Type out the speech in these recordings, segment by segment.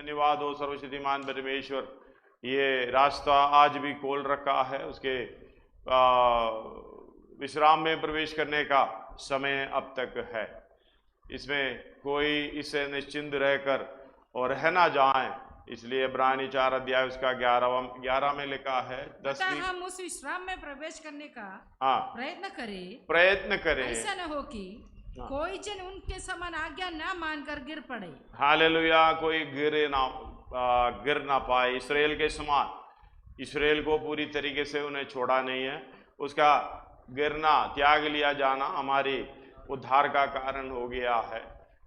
धन्यवाद हो सर्वशक्तिमान परमेश्वर, ये रास्ता आज भी खोल रखा है। उसके विश्राम में प्रवेश करने का समय अब तक है। इसमें कोई इससे निश्चिंत रहकर और रह ना जाए, इसलिए इब्रानी 4 अध्याय उसका 11 में लिखा है 10वीं, हम उस विश्राम में प्रवेश करने का प्रयत्न करें। ऐसा न हो कि कोई जन उनके समान आज्ञा ना मानकर गिर पड़े। हालेलुया, कोई गिर ना पाए। इस्राएल के समान, इस्राएल को पूरी तरीके से उन्हें छोड़ा नहीं है, उसका गिरना, त्याग लिया जाना हमारी उद्धार का कारण हो गया है।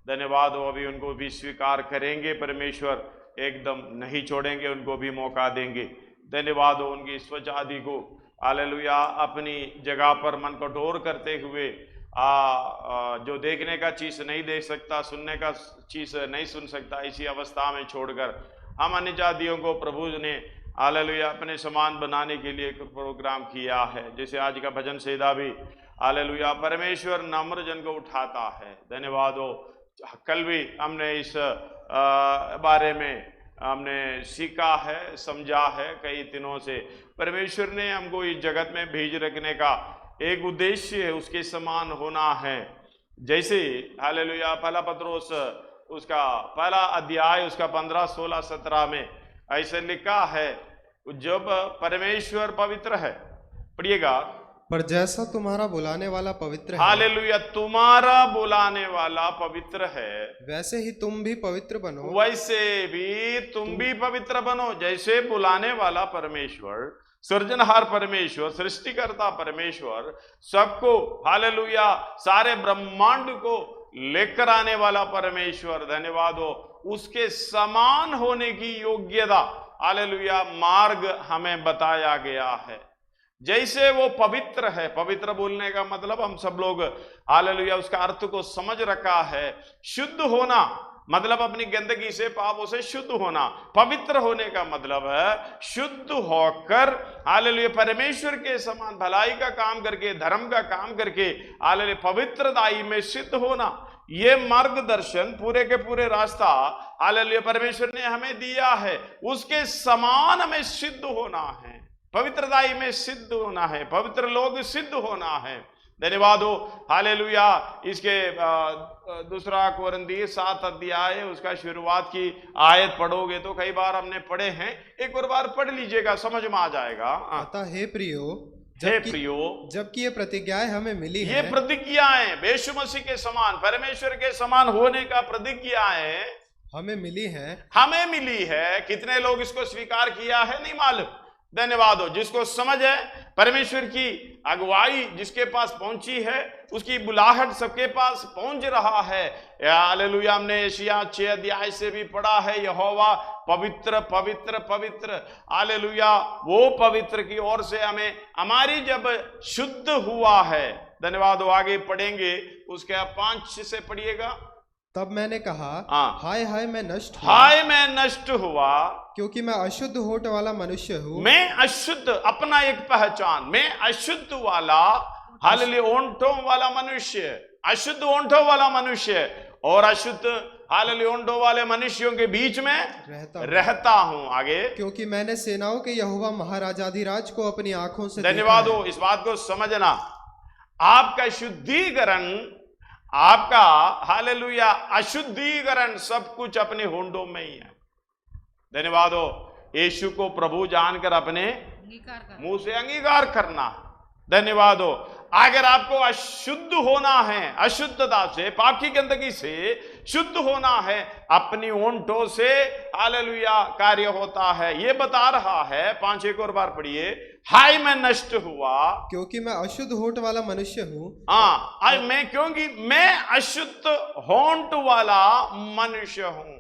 धन्यवाद हो, अभी उनको भी स्वीकार करेंगे परमेश्वर, एकदम नहीं छोड़ेंगे, उनको भी मौका देंगे। धन्यवाद हो उनकी स्वच्छ आदि को, हालेलुया, अपनी जगह पर मन कठोर करते हुए जो देखने का चीज नहीं देख सकता, सुनने का चीज नहीं सुन सकता, इसी अवस्था में छोड़कर हम अन्य जातियों को प्रभु ने हालेलुया अपने समान बनाने के लिए एक प्रोग्राम किया है। जैसे आज का भजन सेदा भी हालेलुया, परमेश्वर नम्र जन को उठाता है। धन्यवाद हो, कल भी हमने इस बारे में हमने सीखा है, समझा है कई दिनों से। परमेश्वर ने हमको इस जगत में भेज रखने का एक उद्देश्य है, उसके समान होना है। जैसे हालेलुया पहला पत्रोस उसका पहला अध्याय उसका 15, 16, 17 में ऐसे लिखा है, जब परमेश्वर पवित्र है, पढ़िएगा, पर जैसा तुम्हारा बुलाने वाला पवित्र है, हालेलुया, तुम्हारा बुलाने वाला पवित्र है, वैसे ही तुम भी पवित्र बनो। वैसे भी तुम भी पवित्र बनो। जैसे बुलाने वाला परमेश्वर, सृजनहार परमेश्वर, सृष्टिकर्ता परमेश्वर, सबको हालेलुया सारे ब्रह्मांड को लेकर आने वाला परमेश्वर, धन्यवाद हो, उसके समान होने की योग्यता हालेलुया मार्ग हमें बताया गया है। जैसे वो पवित्र है, पवित्र बोलने का मतलब हम सब लोग हालेलुया उसका अर्थ को समझ रखा है। शुद्ध होना मतलब अपनी गंदगी से, पापों से शुद्ध होना। पवित्र होने का मतलब है शुद्ध होकर हालेलुया परमेश्वर के समान भलाई का काम करके, धर्म का काम करके हालेलुया पवित्रताई में सिद्ध होना। ये मार्गदर्शन पूरे के पूरे रास्ता हालेलुया परमेश्वर ने हमें दिया है। उसके समान हमें सिद्ध होना है, पवित्रताई में सिद्ध होना है, पवित्र लोग सिद्ध होना है। धन्यवाद हो, हालेलुया। इसके 2 कोरिन्थियों 7 अध्याय उसका शुरुआत की आयत पढ़ोगे तो कई बार हमने पढ़े हैं, एक और बार पढ़ लीजिएगा, समझ में आ जाएगा। अतः हे प्रियो, जबकि ये प्रतिज्ञाएं हमें मिली हैं, ये प्रतिज्ञाएं यीशु मसीह के समान, परमेश्वर के समान होने का प्रतिज्ञाएं हमें मिली है। कितने लोग इसको स्वीकार किया है नहीं मालूम। धन्यवाद हो, जिसको समझ है परमेश्वर की अगुवाई जिसके पास पहुंची है, उसकी बुलाहट सबके पास पहुंच रहा है। हालेलुया, हमने यशायाह 6 अध्याय से भी पढ़ा है, यहोवा पवित्र पवित्र पवित्र। हालेलुया, वो पवित्र की ओर से हमें हमारी जब शुद्ध हुआ है, धन्यवाद हो, आगे पढ़ेंगे उसके 5 से पढ़िएगा। तब मैंने कहा, हाय हाय मैं नष्ट हुआ, क्योंकि मैं अशुद्ध होठ वाला मनुष्य हूँ। मैं अशुद्ध, अपना एक पहचान, मैं अशुद्ध वाला हालेलुया ओंठों वाला मनुष्य, अशुद्ध ओंठों वाला मनुष्य, और अशुद्ध हालेलुया ओंठों वाले मनुष्यों के बीच में रहता हूँ। आगे, क्योंकि मैंने सेनाओं के यहोवा महाराजाधिराज को अपनी आंखों से, धन्यवाद हो, इस बात को समझना, आपका शुद्धिकरण, आपका हालेलुया अशुद्धिकरण सब कुछ अपने होंठों में ही है। धन्यवाद हो, यीशु को प्रभु जानकर अपने मुंह से अंगीकार करना। धन्यवाद हो, अगर आपको अशुद्ध होना है, अशुद्धता से, पाप की गंदगी से शुद्ध होना है, अपनी ओंठों से हालेलुया कार्य होता है। ये बता रहा है, 5 एक और बार पढ़िए, हाय मैं नष्ट हुआ, क्योंकि मैं अशुद्ध होंठ वाला मनुष्य हूँ। क्योंकि मैं अशुद्ध होंठ वाला मनुष्य हूँ,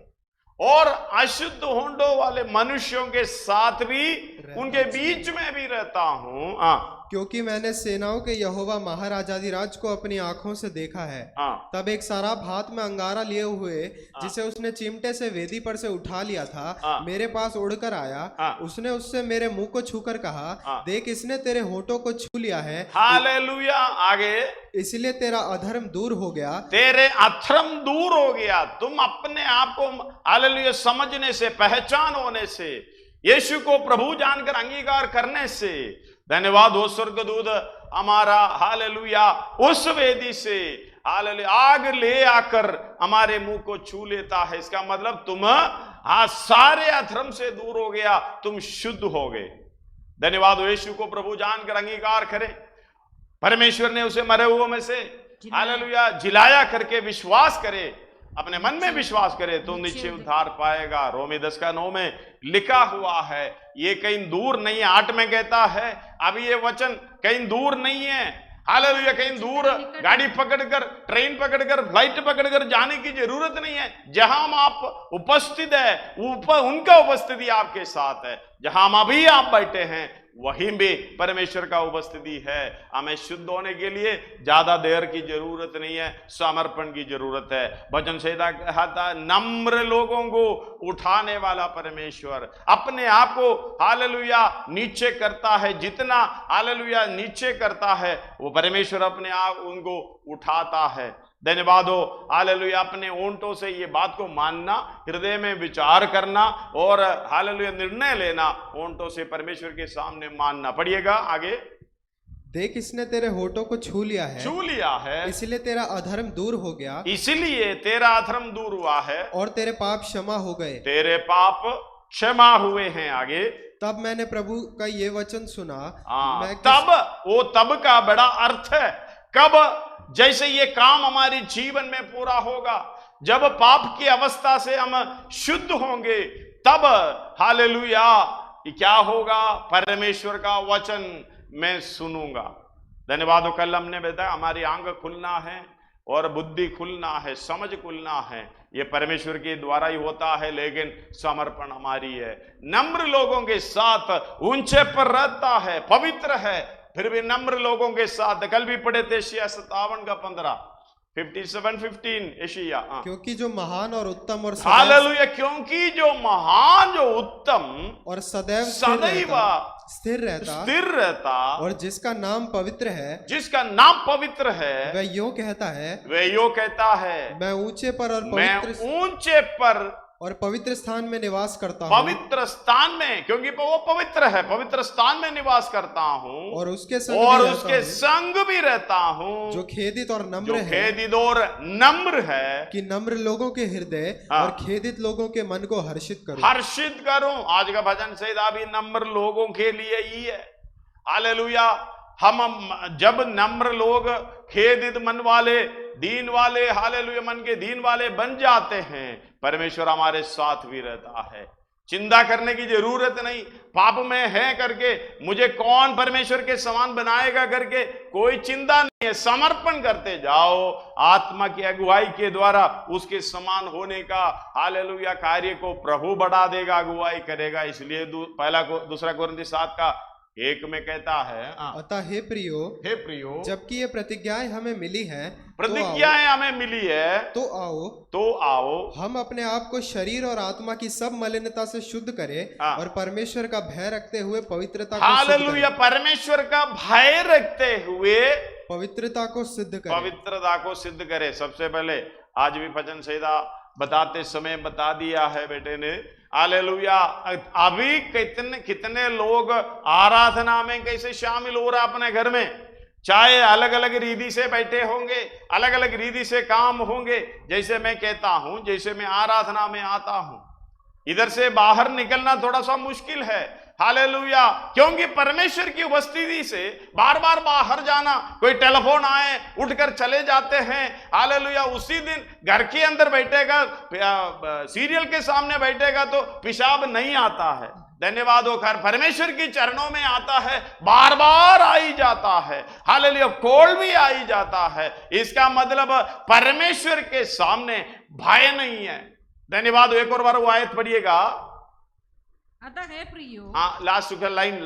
और अशुद्ध होंठों वाले मनुष्यों के साथ भी, उनके बीच में भी रहता हूँ। क्योंकि मैंने सेनाओं के यहोवा महाराजाधिराज को अपनी आंखों से देखा है। तब एक साराप हाथ में अंगारा लिए हुए, जिसे उसने चिमटे से वेदी पर से उठा लिया था, मेरे पास उड़कर आया। उसने उससे मेरे मुंह को छूकर कहा, देख इसने तेरे होठों को छू लिया है। हालेलुया। आगे, इसलिए तेरा अधर्म दूर हो गया, तेरे अधर्म दूर हो गया। तुम अपने आप को हालेलुया समझने से, पहचान होने से, यीशु को प्रभु जानकर अंगीकार करने से, धन्यवाद हो स्वर्गदूत हमारा हालेलुया उस वेदी से हालेलुया आग ले आकर हमारे मुंह को छू लेता है। इसका मतलब तुम सारे अधर्म से दूर हो गया, तुम शुद्ध हो गए। धन्यवाद हो, यीशु को प्रभु जानकर अंगीकार करें। परमेश्वर ने उसे मरे हुओं में से हालेलुया जिलाया करके विश्वास करे, अपने मन में विश्वास करे तो निश्चय उद्धार पाएगा। रोमी 10:9 में लिखा हुआ है, ये कहीं दूर नहीं है। 8 में कहता है अभी ये वचन कहीं दूर नहीं है, हालेलुया कहीं दूर गाड़ी पकड़कर, ट्रेन पकड़कर, फ्लाइट पकड़कर जाने की जरूरत नहीं है। जहां आप उपस्थित है उनका उपस्थिति आपके साथ है। जहां अभी आप बैठे हैं वहीं भी परमेश्वर का उपस्थिति है। हमें शुद्ध होने के लिए ज्यादा देर की जरूरत नहीं है, समर्पण की जरूरत है। भजन संहिता कहता है नम्र लोगों को उठाने वाला परमेश्वर अपने आप को हालेलुया नीचे करता है। जितना हालेलुया नीचे करता है वो परमेश्वर अपने आप उनको उठाता है। धन्यवाद हो हालेलुया। अपने ओंठों से ये बात को मानना, हृदय में विचार करना और हालेलुया निर्णय लेना, ओंठों से परमेश्वर के सामने मानना। पढ़िएगा आगे। देख इसने तेरे होठों को छू लिया है, इसलिए तेरा अधर्म दूर हो गया, इसलिए तेरा अधर्म दूर हुआ है और तेरे पाप क्षमा हो गए, तेरे पाप क्षमा हुए हैं। आगे। तब मैंने प्रभु का ये वचन सुना। तब का बड़ा अर्थ है। कब? जैसे ये काम हमारे जीवन में पूरा होगा, जब पाप की अवस्था से हम शुद्ध होंगे, तब हालेलुया क्या होगा? परमेश्वर का वचन मैं सुनूंगा। धन्यवाद। कल हमने बताया हमारी आंख खुलना है और बुद्धि खुलना है, समझ खुलना है, ये परमेश्वर के द्वारा ही होता है, लेकिन समर्पण हमारी है। नम्र लोगों के साथ ऊंचे पर रहता है, पवित्र है, फिर भी नम्र लोगों के साथ। कल भी पढ़े थे एशिया 57:15, 57:15 एशिया। क्योंकि जो महान और उत्तम और हालेलुया, क्योंकि जो महान, जो उत्तम और सदैव स्थिर रहता और जिसका नाम पवित्र है, वह यूं कहता है, मैं ऊंचे पर और पवित्र स्थान में निवास करता हूँ। पवित्र स्थान में, क्योंकि वो पवित्र है, पवित्र स्थान में निवास करता हूँ और उसके संग भी रहता हूँ, जो खेदित और नम्र है, कि नम्र लोगों के हृदय और खेदित लोगों के मन को हर्षित करूं। आज का भजन संहिता भी नम्र लोगों के लिए ही है। हालेलुया। हम जब नम्र लोग, खेदित मन वाले, दीन वाले, हालेलुया मन के दीन वाले बन जाते हैं, परमेश्वर हमारे साथ भी रहता है। चिंता करने की जरूरत नहीं, पाप में है करके मुझे कौन परमेश्वर के समान बनाएगा करके कोई चिंता नहीं है। समर्पण करते जाओ, आत्मा की अगुवाई के द्वारा उसके समान होने का हालेलुया कार्य को प्रभु बढ़ा देगा, अगुवाई करेगा। इसलिए दूसरा कोरिन्थी 7:1 में कहता है, अतः हे प्रियो, जबकि ये प्रतिज्ञाएं हमें मिली हैं, तो आओ हम अपने आप को शरीर और आत्मा की सब मलिनता से शुद्ध करें और परमेश्वर का भय रखते हुए पवित्रता को सिद्ध करें। सबसे पहले आज भी भजन संहिता बताते समय बता दिया है बेटे ने। हालेलुया। अभी कितने लोग आराधना में कैसे शामिल हो रहा अपने घर में, चाहे अलग अलग रीति से बैठे होंगे, अलग अलग रीति से काम होंगे। जैसे मैं कहता हूं, जैसे मैं आराधना में आता हूं, इधर से बाहर निकलना थोड़ा सा मुश्किल है। हालेलुया। क्योंकि परमेश्वर की उपस्थिति से बार बार बाहर जाना, कोई टेलीफोन आए उठकर चले जाते हैं। हालेलुया। उसी दिन घर के अंदर बैठेगा, सीरियल के सामने बैठेगा तो पेशाब नहीं आता है। धन्यवाद हो, खैर परमेश्वर की चरणों में आता है, बार बार आई जाता है। हालेलुया। कॉल भी आई जाता है। इसका मतलब परमेश्वर के सामने भय नहीं है। धन्यवाद। एक और बार वो आयत पढ़िएगा। अतः हे प्रियो, लास्ट लाइन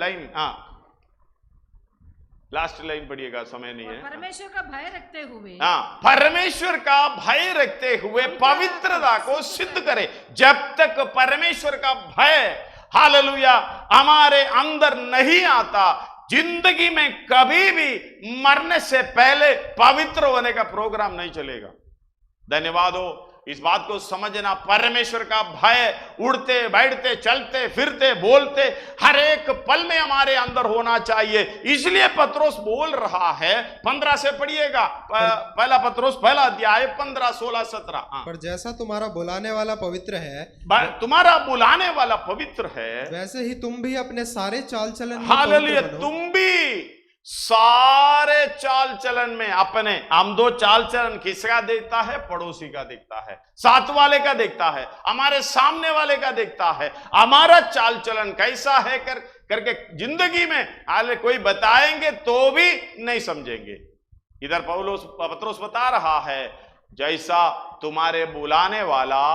लास्ट लाइन पढ़िएगा, समय नहीं है। परमेश्वर का भय रखते हुए, परमेश्वर का भय रखते हुए पवित्रता को सिद्ध करे। जब तक परमेश्वर का भय हालेलुया हमारे अंदर नहीं आता, जिंदगी में कभी भी मरने से पहले पवित्र होने का प्रोग्राम नहीं चलेगा। धन्यवाद हो। इस बात को समझना, परमेश्वर का भय उड़ते बैठते चलते फिरते बोलते हर एक पल में हमारे अंदर होना चाहिए। इसलिए पत्रोस बोल रहा है, 15 से पढ़िएगा, पहला पत्रोस पहला अध्याय 15, 16, 17। पर जैसा तुम्हारा बुलाने वाला पवित्र है, तुम्हारा बुलाने वाला पवित्र है, वैसे ही तुम भी अपने सारे चाल चलन में हालेलुया, तुम भी सारे चाल चलन में अपने, हम दो चाल चलन किसका देखता है? पड़ोसी का देखता है, साथ वाले का देखता है, हमारे सामने वाले का देखता है। हमारा चाल चलन कैसा है करके जिंदगी में हाल कोई बताएंगे तो भी नहीं समझेंगे। इधर पत्रोस बता रहा है, जैसा तुम्हारे बुलाने वाला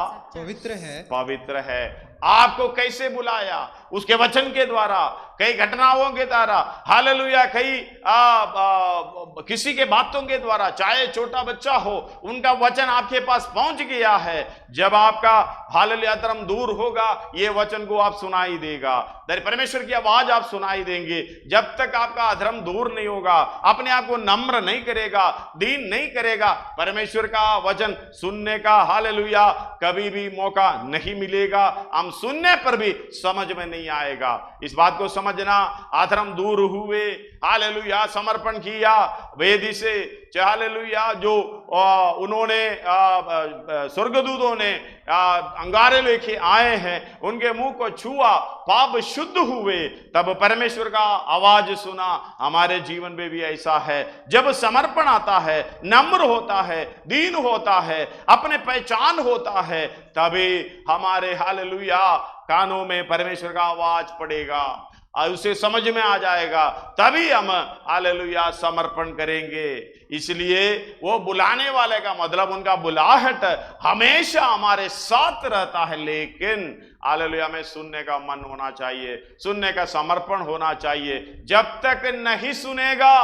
पवित्र है। आपको कैसे बुलाया? उसके वचन के द्वारा, कई घटनाओं के द्वारा, हालेलुया, कई किसी के बातों के द्वारा, चाहे छोटा बच्चा हो, उनका वचन आपके पास पहुंच गया है। जब आपका हालेलुया धर्म दूर होगा, ये वचन को आप सुनाई देगा, परमेश्वर की आवाज आप सुनाई देंगे। जब तक आपका अधर्म दूर नहीं होगा, अपने आप को नम्र नहीं करेगा, दीन नहीं करेगा, परमेश्वर का वचन सुनने का हालेलुया कभी भी मौका नहीं मिलेगा। हम सुनने पर भी समझ में नहीं आएगा। इस बात को समझना, अधर्म दूर हुए, हालेलुया, समर्पण किया वेदी से, हालेलुया, जो उन्होंने स्वर्गदूतों ने अंगारे लेके आए हैं, उनके मुंह को छुआ, पाप शुद्ध हुए, तब परमेश्वर का आवाज सुना। हमारे जीवन में भी ऐसा है, जब समर्पण आता है, नम्र होता है, दीन होता है, अपने पहचान होता है, तभी हमारे हालेलुया कानों में परमेश्वर का आवाज पड़ेगा और उसे समझ में आ जाएगा, तभी हम हालेलुया समर्पण करेंगे। इसलिए वो बुलाने वाले का मतलब, उनका बुलाहट हमेशा हमारे साथ रहता है, लेकिन हालेलुया में सुनने का मन होना चाहिए, सुनने का समर्पण होना चाहिए। जब तक नहीं सुनेगा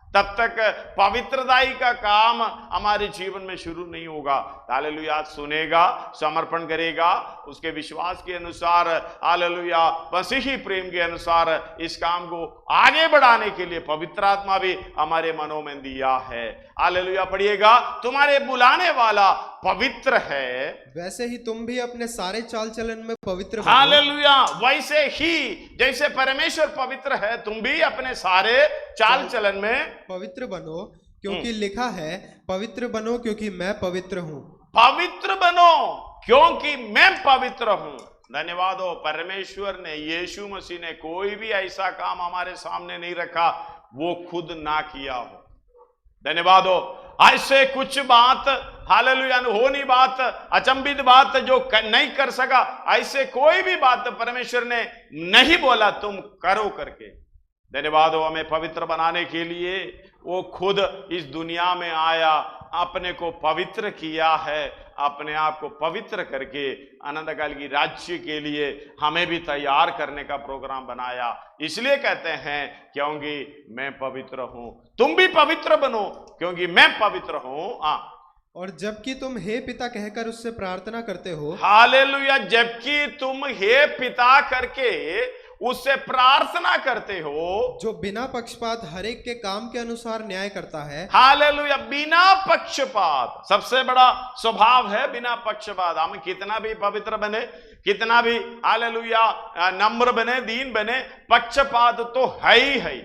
तब तक पवित्रताई का काम हमारे जीवन में शुरू नहीं होगा। हालेलुया, सुनेगा, समर्पण करेगा, उसके विश्वास के अनुसार, हालेलुया मसीही प्रेम के अनुसार इस काम को आगे बढ़ाने के लिए पवित्र आत्मा भी हमारे मनों में दिया है। हालेलुया, पढ़िएगा, तुम्हारे बुलाने वाला पवित्र है, वैसे ही तुम भी अपने सारे चाल चलन में पवित्र बनो। हालेलुया, वैसे ही जैसे परमेश्वर पवित्र है, तुम भी अपने सारे चाल चलन में पवित्र बनो, क्योंकि लिखा है, पवित्र बनो क्योंकि मैं पवित्र हूं। पवित्र बनो क्योंकि मैं पवित्र हूं। धन्यवाद हो, परमेश्वर ने, यीशु मसीह ने कोई भी ऐसा काम हमारे सामने नहीं रखा वो खुद ना किया हो। धन्यवाद हो। ऐसे कुछ बात हालेलुया अनहोनी बात, अचंभित बात जो नहीं कर सका, ऐसे कोई भी बात परमेश्वर ने नहीं बोला तुम करो करके। धन्यवाद हो, हमें पवित्र बनाने के लिए वो खुद इस दुनिया में आया, अपने को पवित्र किया है, अपने आप को पवित्र करके अनंत काल की राज्य के लिए हमें भी तैयार करने का प्रोग्राम बनाया। इसलिए कहते हैं क्योंकि मैं पवित्र हूं, तुम भी पवित्र बनो क्योंकि मैं पवित्र हूं। और जबकि तुम हे पिता कहकर उससे प्रार्थना करते हो, हालेलुया, जबकि तुम हे पिता करके उससे प्रार्थना करते हो, जो बिना पक्षपात हर एक के काम के अनुसार न्याय करता है। हालेलुया, बिना पक्षपात, सबसे बड़ा स्वभाव है बिना पक्षपात। हम कितना भी पवित्र बने, कितना भी हालेलुया नम्र बने, दीन बने, पक्षपात तो है ही है।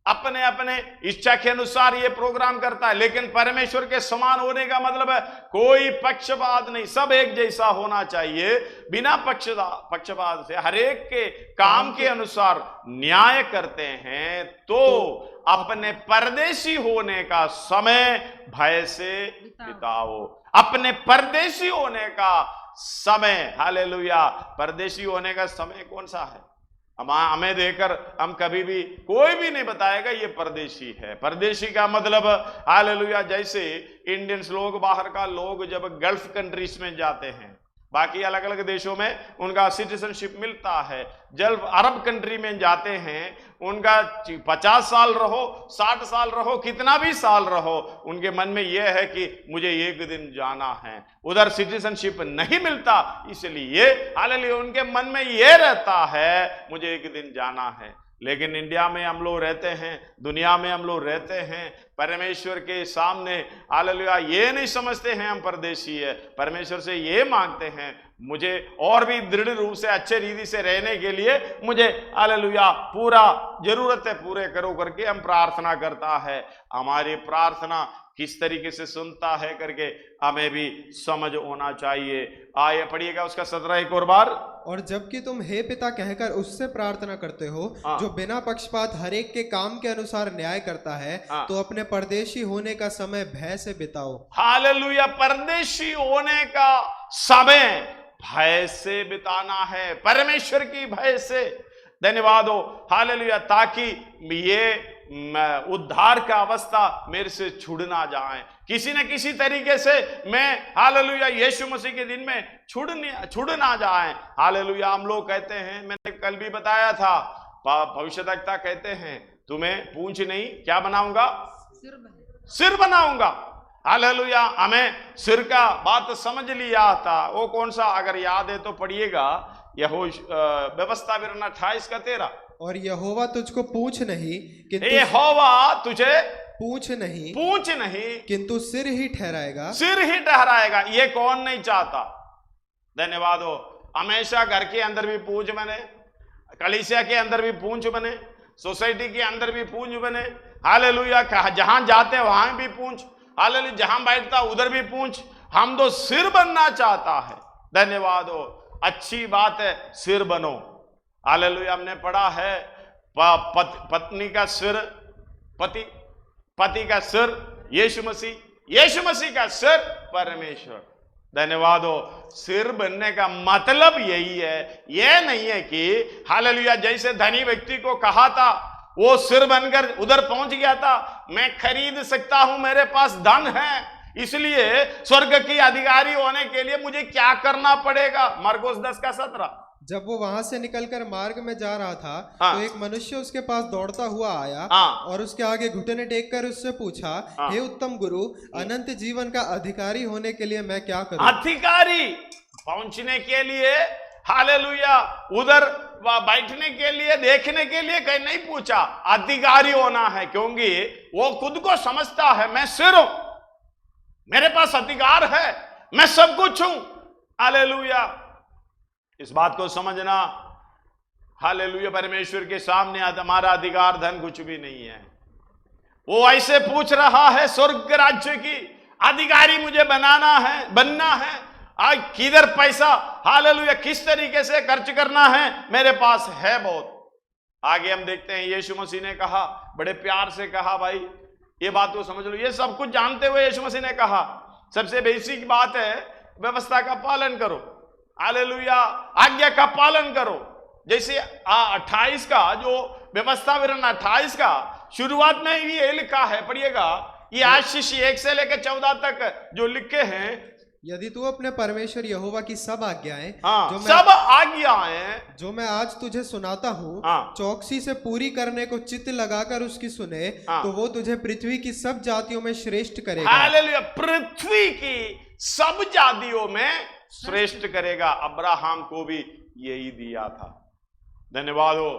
अपने अपने इच्छा के अनुसार ये प्रोग्राम करता है, लेकिन परमेश्वर के समान होने का मतलब है कोई पक्षपात नहीं, सब एक जैसा होना चाहिए। बिना पक्षपात से हर एक के काम के अनुसार न्याय करते हैं। तो अपने परदेशी होने का समय भय से बिताओ, अपने परदेशी होने का समय, हालेलुया, परदेशी होने का समय कौन सा है? हमें देखकर हम कभी भी, कोई भी नहीं बताएगा ये परदेशी है। परदेशी का मतलब हालेलुया, जैसे इंडियंस लोग, बाहर का लोग जब गल्फ कंट्रीज में जाते हैं, बाकी अलग अलग देशों में उनका सिटीजनशिप मिलता है, जब अरब कंट्री में जाते हैं उनका 50 साल रहो, 60 साल रहो, कितना भी साल रहो, उनके मन में यह है कि मुझे एक दिन जाना है। उधर सिटीजनशिप नहीं मिलता, इसलिए हालेलुया उनके मन में यह रहता है मुझे एक दिन जाना है। लेकिन इंडिया में हम लोग रहते हैं, दुनिया में हम लोग रहते हैं, परमेश्वर के सामने हालेलुया ये नहीं समझते हैं हम परदेशी है, परमेश्वर से ये मांगते हैं मुझे और भी दृढ़ रूप से अच्छे रीति से रहने के लिए मुझे हालेलुया पूरा जरूरत है पूरे करो करके हम प्रार्थना करता है। हमारी प्रार्थना किस तरीके से सुनता है करके हमें भी समझ होना चाहिए। आइए पढ़िएगा उसका 17 एक और बार। और जबकि तुम हे पिता कहकर उससे प्रार्थना करते हो जो बिना पक्षपात हर एक के काम के अनुसार न्याय करता है, तो अपने परदेशी होने का समय भय से बिताओ। हालेलुया, परदेशी होने का समय भय से बिताना है, परमेश्वर की भय से। धन्यवाद हो हालेलुया, ताकि ये उद्धार का अवस्था मेरे से छूट ना जाए, किसी न किसी तरीके से मैं हालेलुया यीशु मसीह के दिन में छूट ना जाए। हालेलुया, हम लोग कहते हैं, मैंने कल भी बताया था, भविष्यद्वक्ता कहते हैं तुम्हें पूंछ नहीं क्या बनाऊंगा, सिर बनाऊंगा। हालेलुया, हमें सिर का बात समझ लिया था। वो कौन सा, अगर याद है तो पढ़िएगा, व्यवस्था विवरण 28 का 13। और यहोवा तुझको पूछ नहीं किंतु यहोवा तुझे पूछ नहीं किंतु सिर ही ठहराएगा, सिर ही ठहराएगा। ये कौन नहीं चाहता। धन्यवाद हो। हमेशा घर के अंदर भी पूंछ बने, कलीसिया के अंदर भी पूंछ बने, सोसाइटी के अंदर भी पूंछ बने। हालेलुया, जहां जाते वहां भी पूंछ, हालेलुया जहां बैठता उधर भी पूंछ। हम तो सिर बनना चाहता है। धन्यवाद हो, अच्छी बात है, सिर बनो। हालेलुया, हमने पढ़ा है पत्नी का सिर पति, पति का सिर यीशु मसीह, यीशु मसीह का सिर परमेश्वर। धन्यवाद हो। सिर बनने का मतलब यही है, यह नहीं है कि हालेलुया जैसे धनी व्यक्ति को कहा था, वो सिर बनकर उधर पहुंच गया था, मैं खरीद सकता हूं, मेरे पास धन है, इसलिए स्वर्ग की अधिकारी होने के लिए मुझे क्या करना पड़ेगा। मार्कोस 10 का 17। जब वो वहां से निकलकर मार्ग में जा रहा था, तो एक मनुष्य उसके पास दौड़ता हुआ आया और उसके आगे घुटने टेककर उससे पूछा, हे उत्तम गुरु, अनंत जीवन का अधिकारी होने के लिए मैं क्या करूं? अधिकारी पहुंचने के लिए, हालेलुया उधर बैठने के लिए, देखने के लिए कहीं नहीं पूछा, अधिकारी होना है, क्योंकि वो खुद को समझता है मैं सिर हूं, मेरे पास अधिकार है, मैं सब कुछ हूं। हालेलुया, इस बात को समझना। हालेलुया, परमेश्वर के सामने हमारा अधिकार धन कुछ भी नहीं है। वो ऐसे पूछ रहा है, स्वर्ग राज्य की अधिकारी मुझे बनना है, आज किधर पैसा, हालेलुया किस तरीके से खर्च करना है, मेरे पास है बहुत। आगे हम देखते हैं, यीशु मसीह ने कहा, बड़े प्यार से कहा, भाई ये बात तो समझ लो। ये सब कुछ जानते हुए यीशु मसीह ने कहा, सबसे बेसिक बात है व्यवस्था का पालन करो। हालेलुया, आज्ञा का पालन करो। जैसे 28 का जो व्यवस्था विवरण 28 का शुरुआत में ही ये लिखा है, पढ़िएगा, ये आशीष 1 से लेकर 14 तक जो लिखे हैं, यदि तू अपने परमेश्वर यहोवा की सब आज्ञाएं जो मैं आज तुझे सुनाता हूँ चौकसी से पूरी करने को चित्त लगाकर उसकी सुने, तो वो तुझे पृथ्वी की सब जातियों में श्रेष्ठ करेगा। हालेलुया, पृथ्वी की सब जातियों में श्रेष्ठ करेगा। अब्राहम को भी यही दिया था। धन्यवाद हो।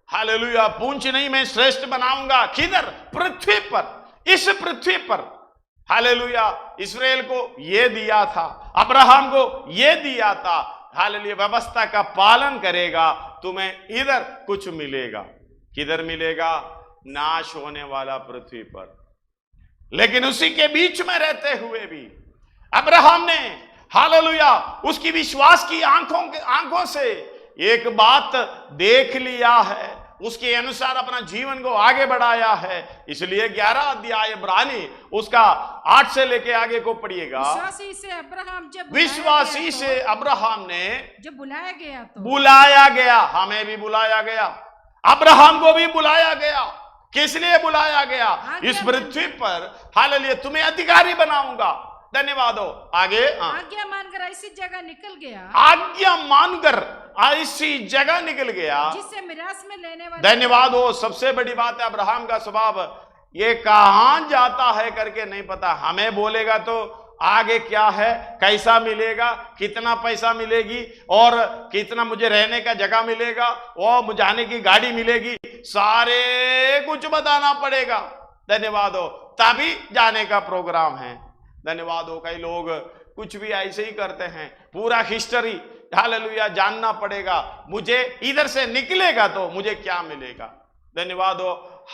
हालेलुया, पूंछ नहीं मैं श्रेष्ठ बनाऊंगा, किधर? पृथ्वी पर, इस पृथ्वी पर। हालेलुया, इस्राएल को यह दिया था, अब्राहम को यह दिया था। हालेलुया, व्यवस्था का पालन करेगा, तुम्हें इधर कुछ मिलेगा। किधर मिलेगा? नाश होने वाला पृथ्वी पर। लेकिन उसी के बीच में रहते हुए भी अब्राहम ने, हालेलुया, उसकी विश्वास की आंखों से एक बात देख लिया है, उसके अनुसार अपना जीवन को आगे बढ़ाया है। इसलिए 11 अध्याय इब्रानी उसका 8 से लेके आगे को पढ़िएगा। विश्वासी से अब्राहम ने जब बुलाया गया, हमें भी बुलाया गया, अब्राहम को भी बुलाया गया। किस लिए बुलाया गया? इस पृथ्वी पर हालेलुया तुम्हें अधिकारी बनाऊंगा। धन्यवाद हो। आगे आज्ञा मानकर ऐसी जगह निकल गया, आज्ञा मानकर ऐसी जगह निकल गया जिससे मिरास में लेने वाले। धन्यवाद हो। सबसे बड़ी बात है अब्राहम का स्वभाव, ये कहां जाता है करके नहीं पता। हमें बोलेगा तो आगे क्या है, कैसा मिलेगा, कितना पैसा मिलेगी और कितना मुझे रहने का जगह मिलेगा और मुझे जाने की गाड़ी मिलेगी, सारे कुछ बताना पड़ेगा। धन्यवाद हो, तभी जाने का प्रोग्राम है। धन्यवाद हो। कई लोग कुछ भी ऐसे ही करते हैं, पूरा हिस्ट्री हालेलुया जानना पड़ेगा, मुझे इधर से निकलेगा तो मुझे क्या मिलेगा। धन्यवाद हो।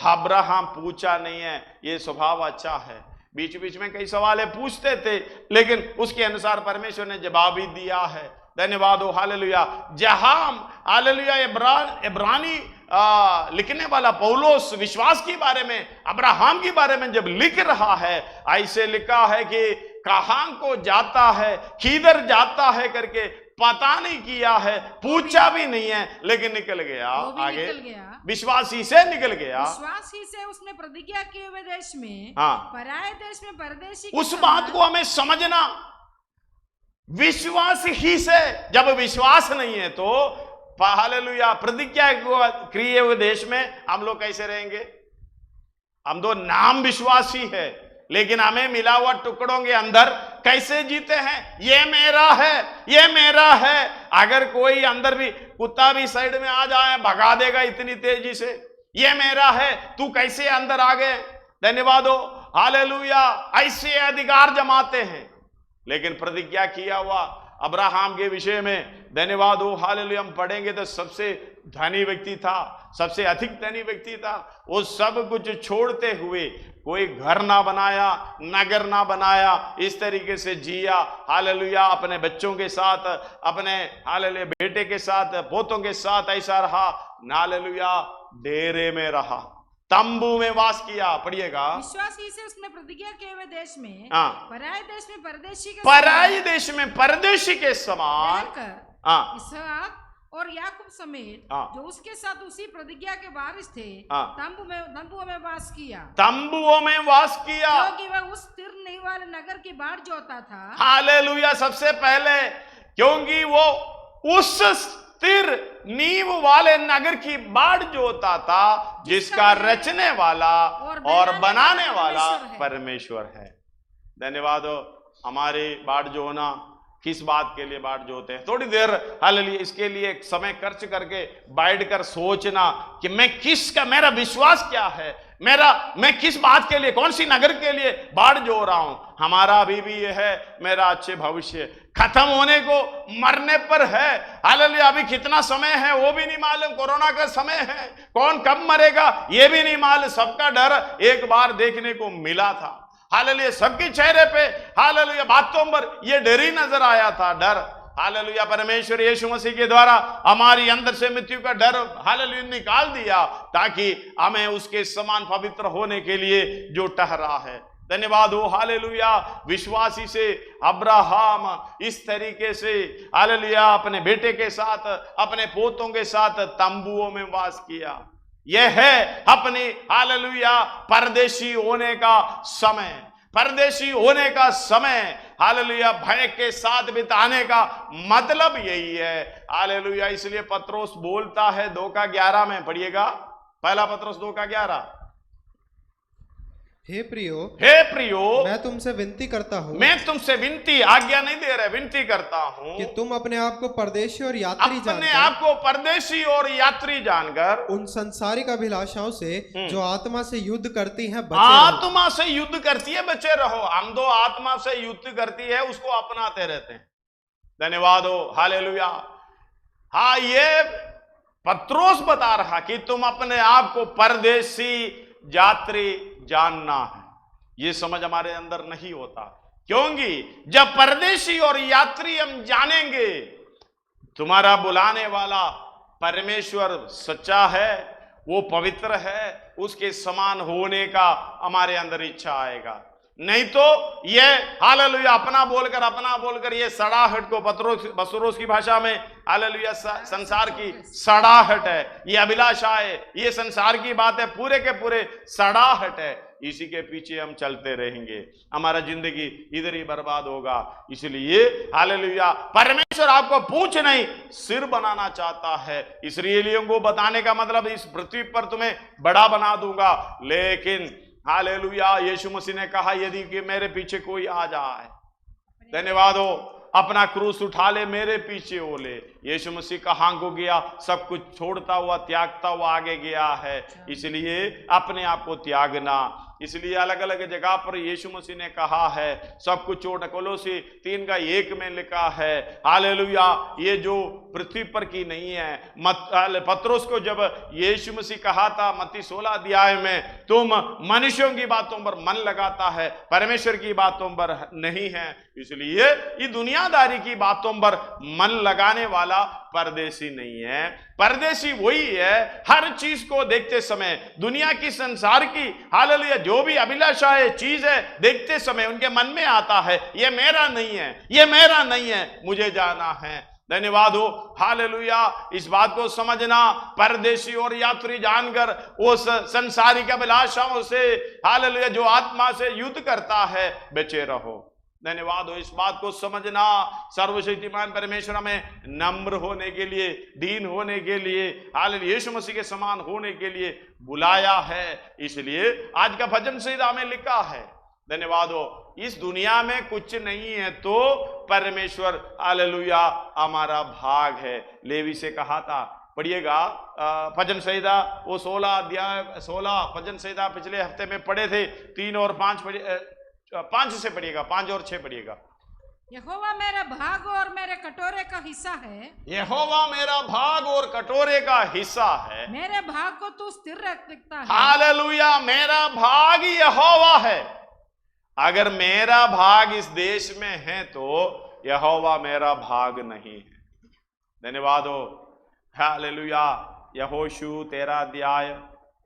अब्राहम पूछा नहीं है, ये स्वभाव अच्छा है। बीच बीच में कई सवाल पूछते थे, लेकिन उसके अनुसार परमेश्वर ने जवाब ही दिया है। धन्यवाद हो। हालेलुया। जहां हालेलुया इब्रानी लिखने वाला पौलुस विश्वास के बारे में, अब्राहम के बारे में जब लिख रहा है, ऐसे लिखा है कि कहां को जाता है, किधर जाता है करके पता नहीं किया है, पूछा भी नहीं है, लेकिन निकल गया आगे, निकल गया। विश्वासी से निकल गया। विश्वासी से उसने प्रतिज्ञा किए हुए देश में, पराये देश में परदेशी। उस बात को हमें समझना, विश्वास ही से, जब विश्वास नहीं है तो हालेलुया प्रतिज्ञा किए हुए देश में हम लोग कैसे रहेंगे? हम तो नाम विश्वासी है, लेकिन हमें मिला हुआ टुकड़ों के अंदर कैसे जीते हैं? ये मेरा है, ये मेरा है। अगर कोई अंदर भी कुत्ता भी साइड में आ जाए, भगा देगा इतनी तेजी से। ये मेरा है, तू कैसे अंदर आ गए? धन्यवाद हो। हालेलुया। ऐसे अधिकार जमाते हैं, लेकिन प्रतिज्ञा किया हुआ अब्राहम के विषय में धन्यवाद हो। हालेलुया। हम पढ़ेंगे तो सबसे धनी व्यक्ति था, सबसे अधिक धनी व्यक्ति था। वो सब कुछ छोड़ते हुए कोई घर ना बनाया, नगर ना बनाया, इस तरीके से जिया। हालेलुया। अपने बच्चों के साथ, अपने हालेलुया बेटे के साथ, पोतों के साथ ऐसा रहा। हालेलुया। डेरे में रहा, तंबू में वास किया। पढ़िएगा। विश्वासी से उसने प्रतिज्ञा किए हुए देश में, पराये देश में परदेशी के, पराये देश में परदेशी के समान इसहाक और याकूब समेत जो उसके साथ उसी प्रतिज्ञा के वारिस थे, तंबुओं में वास किया। तंबुओं में वास किया, क्योंकि वह उस स्थिर नींव वाले नगर की बाट जोता था। हालेलुया। सबसे पहले क्योंकि वो उस स्थिर नींव वाले नगर की बाट जोता था, जिसका रचने वाला और बनाने वाला परमेश्वर है। धन्यवाद हो। हमारी बाट जोना किस बात के लिए बाट जोते हैं? थोड़ी देर हालेलुया इसके लिए एक समय खर्च करके बैठकर सोचना कि मेरा विश्वास क्या है, मैं किस बात के लिए, कौन सी नगर के लिए बाट जो रहा हूं। हमारा अभी भी यह है, मेरा अच्छे भविष्य खत्म होने को, मरने पर है। हालेलुया। अभी कितना समय है वो भी नहीं मालूम, कोरोना का समय है, कौन कब मरेगा ये भी नहीं मालूम। सबका डर एक बार देखने को मिला था। हालेलुया। सबके चेहरे पे हालेलुया बातों पर ये डर ही नजर आया था, डर। हालेलुया। परमेश्वर यीशु मसीह के द्वारा हमारी अंदर से मृत्यु का डर हालेलुया निकाल दिया, ताकि हमें उसके समान पवित्र होने के लिए जो ठहरा है। धन्यवाद हो। हालेलुया। विश्वासी से अब्राहम इस तरीके से हालेलुया अपने बेटे के साथ, अपने पोतों के साथ तंबुओं में वास किया। यह है अपनी हालेलुया परदेशी होने का समय, परदेशी होने का समय। हालेलुया भय के साथ बिताने का मतलब यही है। हालेलुया। इसलिए पत्रोस बोलता है 2:11 में, पढ़िएगा। पहला पत्रोस 2:11। हे प्रियो, मैं तुमसे विनती करता हूँ, मैं तुमसे विनती, आज्ञा नहीं दे रहे, विनती करता हूँ कि तुम अपने आप को परदेशी और यात्री जानकर, अपने आप को परदेशी और यात्री जानकर उन संसारिक अभिलाषाओं से जो आत्मा से युद्ध करती हैं, आत्मा से युद्ध करती है, बचे रहो। हम दो आत्मा से युद्ध करती है, उसको अपनाते रहते हैं। धन्यवाद हो। हालेलुया। हाँ, ये पत्रोस बता रहा कि तुम अपने आप को परदेशी यात्री जानना है। ये समझ हमारे अंदर नहीं होता, क्योंकि जब परदेशी और यात्री हम जानेंगे, तुम्हारा बुलाने वाला परमेश्वर सच्चा है, वो पवित्र है, उसके समान होने का हमारे अंदर इच्छा आएगा। नहीं तो ये हालेलुया अपना बोलकर ये सड़ाहट को पत्रोस की भाषा में हालेलुया संसार की सड़ाहट है, ये अभिलाषा है, ये संसार की बात है, पूरे के पूरे सड़ाहट है। इसी के पीछे हम चलते रहेंगे, हमारा जिंदगी इधर ही बर्बाद होगा। इसलिए हालेलुया परमेश्वर आपको पूछ नहीं सिर बनाना चाहता है। इस्राएलियों को बताने का मतलब इस पृथ्वी पर तुम्हें बड़ा बना दूंगा, लेकिन हालेलुया यीशु मसीह ने कहा यदि कि मेरे पीछे कोई आ जाए, धन्यवाद हो। अपना क्रूस उठा ले, मेरे पीछे हो ले। यीशु मसीह कहाँ को गया? सब कुछ छोड़ता हुआ, त्यागता हुआ आगे गया है। इसलिए अपने आप को त्यागना, इसलिए अलग अलग जगह पर यीशु मसीह ने कहा है सब कुछ छोड़। कोलोसी 3:1 में लिखा है, हालेलुया, ये जो पृथ्वी पर की नहीं है। पत्रोस को जब यीशु मसीह कहा था मत्ती 16 अध्याय में, तुम मनुष्यों की बातों पर मन लगाता है, परमेश्वर की बातों पर नहीं है। इसलिए ये दुनियादारी की बातों पर मन लगाने वाला परदेशी नहीं है। परदेशी वही है हर चीज को देखते समय, दुनिया की, संसार की, हालेलुया, जो भी अभिलाषा है, चीज है, देखते समय उनके मन में आता है ये मेरा नहीं है, ये मेरा नहीं है, मुझे जाना है। धन्यवाद हो, हालेलुया। इस बात को समझना, परदेशी और यात्री जानकर उस संसारिक अभिलाषाओं से, हालेलुया, जो आत्मा से युद्ध करता है, बचे रहो। धन्यवाद हो, इस बात को समझना। सर्वशक्तिमान परमेश्वर हमें नम्र होने के लिए, दीन होने के लिए, हालेलुया, यीशु मसीह के समान होने के लिए बुलाया है। इसलिए आज का भजन संहिता में लिखा है, धन्यवाद हो, इस दुनिया में कुछ नहीं है तो परमेश्वर, हालेलुया, हमारा भाग है। लेवी से कहा था, पढ़िएगा भजन संहिता, वो 16 भजन संहिता पिछले हफ्ते में पढ़े थे, 3 और 5 से पढ़िएगा, 5 और 6 पढ़िएगा। यहोवा मेरा भाग और मेरे कटोरे का हिस्सा है, यहोवा मेरा भाग और कटोरे का हिस्सा है, मेरे भाग को तू स्थिर रखता है। हालेलुया, मेरा भाग यहोवा है। अगर मेरा भाग इस देश में है तो यहोवा मेरा भाग नहीं है। धन्यवाद हो, हालेलुया। यहोशू 13 अध्याय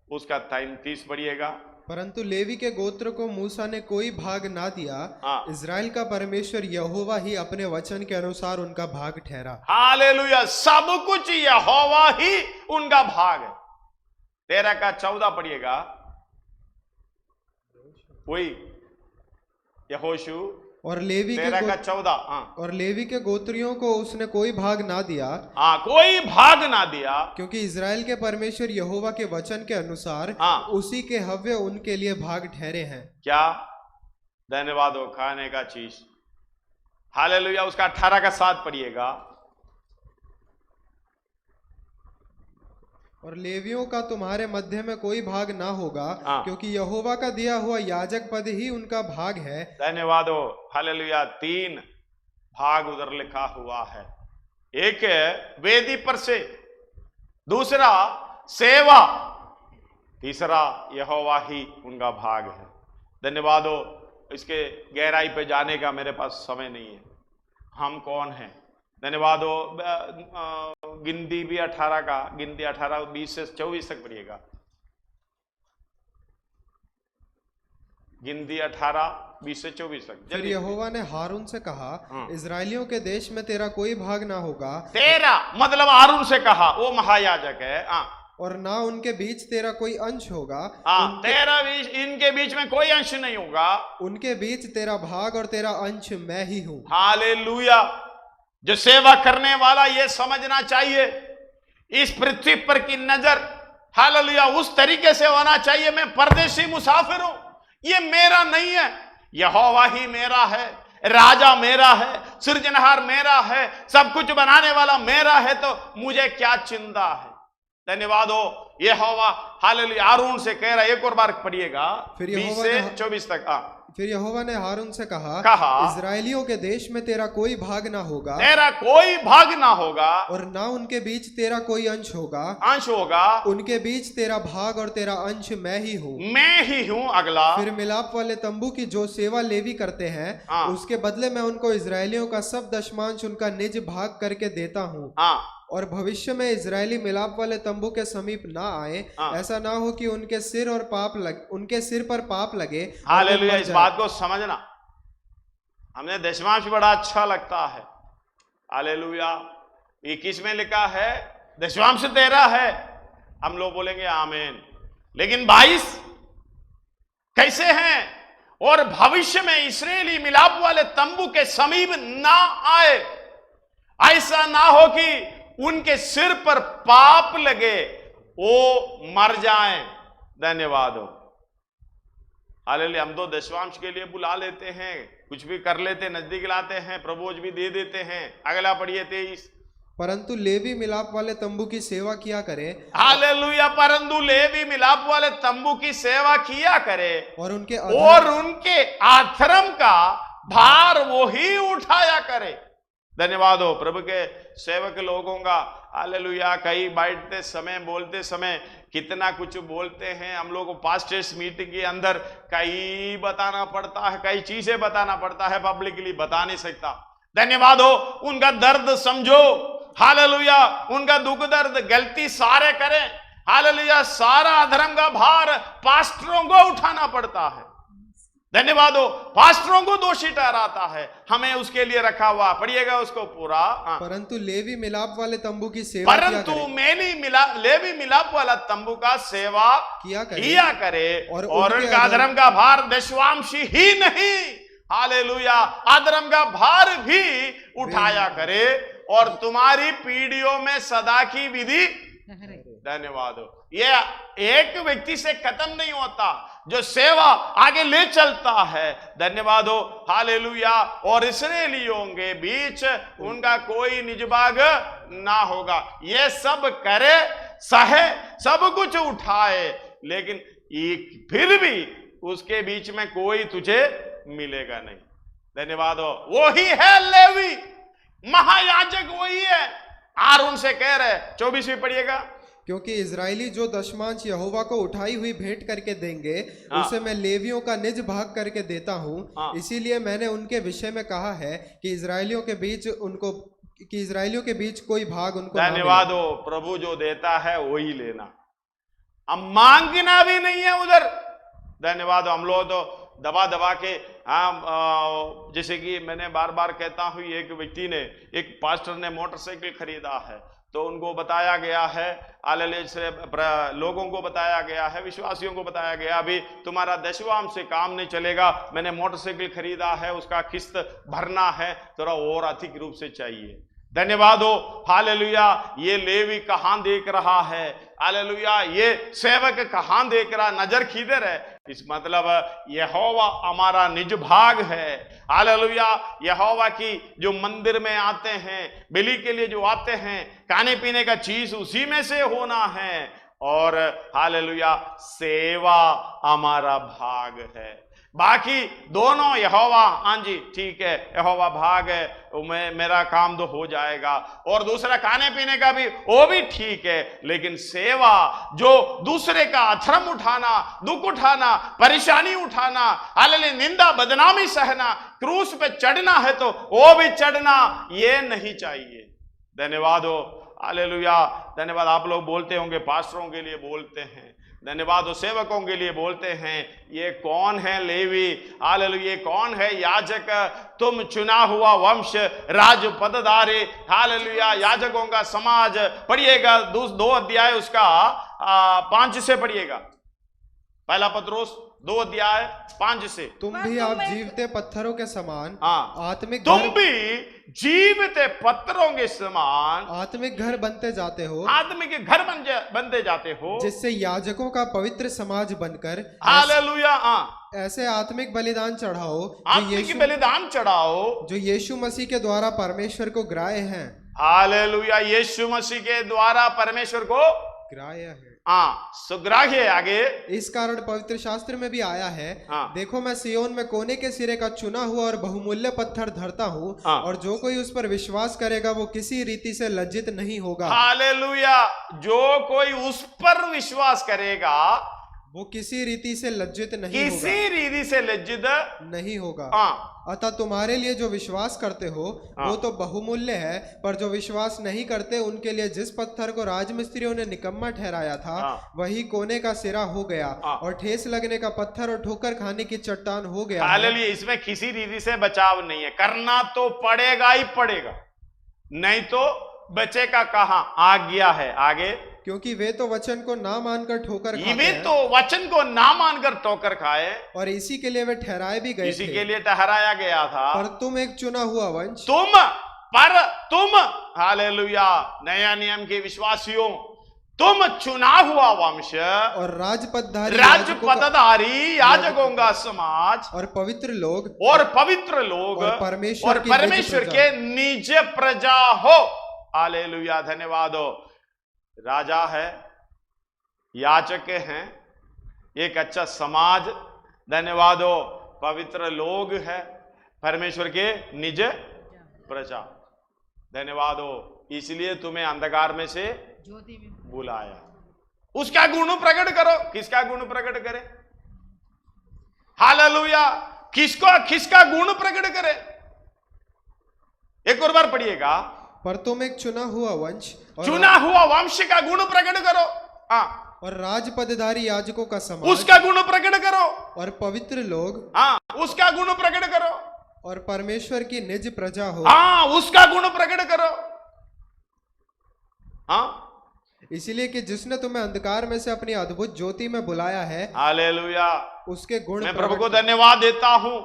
उसका 33 पढ़िएगा। परंतु लेवी के गोत्र को मूसा ने कोई भाग ना दिया, इज़राइल का परमेश्वर यहोवा ही अपने वचन के अनुसार उनका भाग ठहरा। हालेलुया, सब कुछ यहोवा ही उनका भाग है। 13 का 14 पढ़िएगा, वही यहोशू और लेवी 13 का 14। और लेवी के गोत्रियों को उसने कोई भाग ना दिया, कोई भाग ना दिया, क्योंकि इज़राइल के परमेश्वर यहोवा के वचन के अनुसार उसी के हव्य उनके लिए भाग ठहरे हैं। क्या? धन्यवाद हो, खाने का चीज, हालेलुया। उसका 18 का 7 पढ़िएगा। और लेवियों का तुम्हारे मध्य में कोई भाग ना होगा, क्योंकि यहोवा का दिया हुआ याजक पद ही उनका भाग है। धन्यवाद हो, हालेलुया। 3 भाग उधर लिखा हुआ है, एक वेदी पर से, दूसरा सेवा, तीसरा यहोवा ही उनका भाग है। धन्यवाद हो। इसके गहराई पे जाने का मेरे पास समय नहीं है। हम कौन हैं? धन्यवाद हो। गिनती भी 18 का, गिनती 18 20 से 24 तक पढ़िएगा। गिनती 18 20 से 24 तक। फिर यहोवा ने हारून से कहा, इजरायलियों के देश में तेरा कोई भाग ना होगा। तेरा मतलब हारून से कहा, वो महायाजक है। और ना उनके बीच तेरा कोई अंश होगा। तेरा बीच, इनके बीच में कोई अंश नहीं होगा। उनके बीच तेरा भाग और तेरा अंश मैं ही हूं। हालेलुया। जो सेवा करने वाला ये समझना चाहिए, इस पृथ्वी पर की नजर, हालेलुया, उस तरीके से होना चाहिए, मैं परदेशी मुसाफिर हूं, ये मेरा नहीं है, यहोवा ही मेरा है, राजा मेरा है, सृजनहार मेरा है, सब कुछ बनाने वाला मेरा है, तो मुझे क्या चिंता है। धन्यवाद हो। यहोवा, हालेलुया, हारून से कह रहा है, एक और बार पढ़िएगा 20 से 24 तक। फिर यहोवा ने हारून से कहा, इजरायलियों के देश में तेरा कोई भाग ना होगा, तेरा कोई भाग ना होगा, और ना उनके बीच तेरा कोई अंश होगा, उनके बीच तेरा भाग और तेरा अंश मैं ही हूँ, मैं ही हूँ। अगला, फिर मिलाप वाले तंबू की जो सेवा लेवी करते हैं, उसके बदले मैं उनको इजरायलियों का सब दशमांश उनका निज भाग करके देता हूँ। और भविष्य में इजरायली मिलाप वाले तंबू के समीप ना आए, ऐसा ना हो कि उनके सिर पर पाप लगे। हालेलुया। इस बात को समझना, हमने दशमांश बड़ा अच्छा लगता है। हालेलुया। 21 में लिखा है दशमांश तेरा है, हम लोग बोलेंगे आमीन। लेकिन 22 कैसे हैं? और भविष्य में इस्राएली मिलाप वाले तंबू के समीप ना आए, ऐसा ना हो कि उनके सिर पर पाप लगे, वो मर जाएं। धन्यवाद हो। हालेलुया। हम तो दशमांश के लिए बुला लेते हैं, कुछ भी कर लेते, नजदीक लाते हैं, प्रभोज भी दे देते हैं। अगला पढ़िए 23। परंतु लेवी मिलाप वाले तंबू की सेवा किया करे। हालेलुया। परंतु लेवी मिलाप वाले तंबू की सेवा किया करे और उनके अधर्म का भार वो ही उठाया करे। धन्यवाद हो प्रभु के सेवक लोगों का। हालेलुया। कई बैठते समय, बोलते समय कितना कुछ बोलते हैं। हम लोग को पास्टर्स मीटिंग के अंदर कई बताना पड़ता है, कई चीजें बताना पड़ता है, पब्लिकली बता नहीं सकता। धन्यवाद हो। उनका दर्द समझो। हालेलुया। उनका दुख दर्द, गलती सारे करें। हालेलुया। सारा अधर्म का भार पास्टरों को उठाना पड़ता है। धन्यवाद हो। पास्टरों को दोषी ठहराता है, हमें उसके लिए रखा हुआ। पढ़िएगा उसको पूरा। परंतु लेवी मिलाप वाले तंबू की सेवा लेवी मिलाप वाला तंबू का सेवा किया करे और उनका अधर्म का भार दशवांशी ही नहीं, हालेलुया, अधर्म का भार भी उठाया करे और तुम्हारी पीढ़ियों में सदा की विधि। धन्यवाद हो। ये एक व्यक्ति से खत्म नहीं होता, जो सेवा आगे ले चलता है। धन्यवाद हो। हालेलुया। और इस्राएलियों के बीच उनका कोई निज भाग ना होगा। ये सब करे, सहे, सब कुछ उठाए, लेकिन फिर भी उसके बीच में कोई तुझे मिलेगा नहीं। धन्यवाद हो। वो ही है लेवी, महायाजक वही है। आरोन से कह रहे, 24वीं पढ़िएगा। क्योंकि इजरायली जो दशमांश यहोवा को उठाई हुई भेंट करके देंगे, उसे मैं लेवियों का निज भाग करके देता हूँ। इसीलिए मैंने उनके विषय में कहा है कि इजरायलियों के बीच कोई भाग उनको। धन्यवाद हो। प्रभु जो देता है वही लेना, अब मांगना भी नहीं है उधर। धन्यवाद हो। हम लोग तो दबा दबा के, जैसे कि मैंने बार बार कहता हूं, एक व्यक्ति ने, एक पास्टर ने मोटरसाइकिल खरीदा है, तो उनको बताया गया है, लोगों को बताया गया है, विश्वासियों को बताया गया, अभी तुम्हारा दशवांश से काम नहीं चलेगा, मैंने मोटरसाइकिल खरीदा है, उसका किस्त भरना है, थोड़ा और अधिक रूप से चाहिए। धन्यवाद हो। हालेलुया। ये लेवी कहां देख रहा है? हालेलुया। ये सेवक कहां देख रहा? नजर किधर है? इस मतलब यहोवा हमारा निज भाग है। हालेलुया। यहोवा की जो मंदिर में आते हैं, बलि के लिए जो आते हैं, खाने पीने का चीज उसी में से होना है। और हालेलुया, सेवा हमारा भाग है। बाकी दोनों यहोवा, हाँ जी ठीक है, यहोवा भाग है, मेरा काम तो हो जाएगा। और दूसरा खाने पीने का भी, वो भी ठीक है, लेकिन सेवा जो दूसरे का अधर्म उठाना, दुख उठाना, परेशानी उठाना, हालेलुया, निंदा बदनामी सहना, क्रूस पे चढ़ना है तो वो भी चढ़ना, ये नहीं चाहिए। धन्यवाद हो। हालेलुया। धन्यवाद। आप लोग बोलते होंगे, पास्टरों के लिए बोलते हैं, धन्यवाद हो, सेवकों के लिए बोलते हैं, ये कौन है लेवी? हालेलुया। ये कौन है याजक? तुम चुना हुआ वंश, राज पदधारी, हालेलुया, याजकों का समाज। पढ़िएगा 2 अध्याय उसका 5 से पढ़िएगा। पहला पत्रोस 2 अध्याय 5 से। तुम भी आप जीवते पत्थरों के समान, आत्मिक, तुम भी जीवते पत्थरों के समान आत्मिक घर बनते जाते हो, आत्मिक घर बनते जाते हो, जिससे याजकों का पवित्र समाज बनकर, हालेलुया, ऐसे आत्मिक बलिदान चढ़ाओ, आत्मिक बलिदान चढ़ाओ जो यीशु मसीह के द्वारा परमेश्वर को ग्राह्य है। हालेलुया। यीशु मसीह के द्वारा परमेश्वर को ग्राह्य है, सुग्राह्य। आगे, इस कारण पवित्र शास्त्र में भी आया है, देखो मैं सियोन में कोने के सिरे का चुना हुआ और बहुमूल्य पत्थर धरता हूँ, और जो कोई उस पर विश्वास करेगा वो किसी रीति से लज्जित नहीं होगा। हालेलुया। जो कोई उस पर विश्वास करेगा वो किसी रीति से लज्जित नहीं होगा, किसी रीति से लज्जित नहीं होगा। अतः तुम्हारे लिए जो विश्वास करते हो वो तो बहुमूल्य है, पर जो विश्वास नहीं करते उनके लिए जिस पत्थर को राजमिस्त्रियों ने निकम्मा ठहराया था, वही कोने का सिरा हो गया और ठेस लगने का पत्थर और ठोकर खाने की चट्टान हो गया। हालेलुया। इसमें किसी रीति से बचाव नहीं है, करना तो पड़ेगा ही पड़ेगा, नहीं तो बचेगा कहां? आज्ञा है। आगे, क्योंकि वे तो वचन को ना मानकर ठोकर खाए, वे तो वचन को ना मानकर ठोकर खाए, और इसी के लिए वे ठहराए भी गए, इसी के लिए ठहराया गया था। पर तुम एक चुना हुआ वंश, तुम हालेलुया, नया नियम के विश्वासियों, तुम चुना हुआ वंश और राजपदधारी याजकों का समाज और पवित्र लोग और परमेश्वर के निज प्रजा हो। हालेलुया, धन्यवाद हो। राजा है, याजक हैं, एक अच्छा समाज, धन्यवाद हो, पवित्र लोग है, परमेश्वर के निज प्रजा, धन्यवाद हो। इसलिए तुम्हें अंधकार में से ज्योति में बुलाया। उसका गुण प्रकट करो। किसका गुण प्रकट करे? हालेलुया, किसका गुण प्रकट करे? एक और बार पढ़िएगा। पर तुम एक चुना हुआ वंश का गुण प्रकट करो। हाँ, और राजपदधारी याजकों का समाज, उसका गुण प्रकट करो। और पवित्र लोग, हाँ, उसका गुण प्रकट करो। और परमेश्वर की निज प्रजा हो, हाँ, उसका गुण प्रकट करो। हाँ, इसलिए कि जिसने तुम्हें अंधकार में से अपनी अद्भुत ज्योति में बुलाया है, हालेलुया, उसके गुण मैं प्रभु को धन्यवाद देता हूं।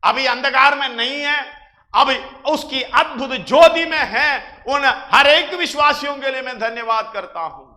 अभी अंधकार में नहीं है, अभी उसकी अद्भुत ज्योति में है। उन हर एक विश्वासियों के लिए मैं धन्यवाद करता हूं।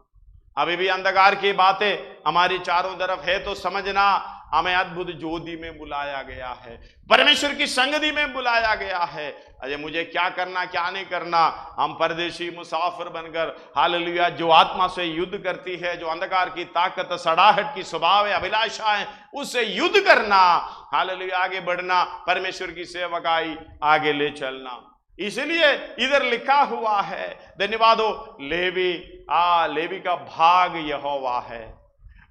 अभी भी अंधकार की बातें हमारी चारों तरफ है तो समझना, हमें अद्भुत ज्योति में बुलाया गया है, परमेश्वर की संगति में बुलाया गया है। अरे मुझे क्या करना क्या नहीं करना, हम परदेशी मुसाफिर बनकर, हालेलुया, जो आत्मा से युद्ध करती है, जो अंधकार की ताकत, सड़ाहट की स्वभाव है, अभिलाषा है, उससे युद्ध करना, हालेलुया, आगे बढ़ना, परमेश्वर की सेवकाई आगे ले चलना। इसलिए इधर लिखा हुआ है, धन्यवाद हो, लेवी का भाग यहोवा है,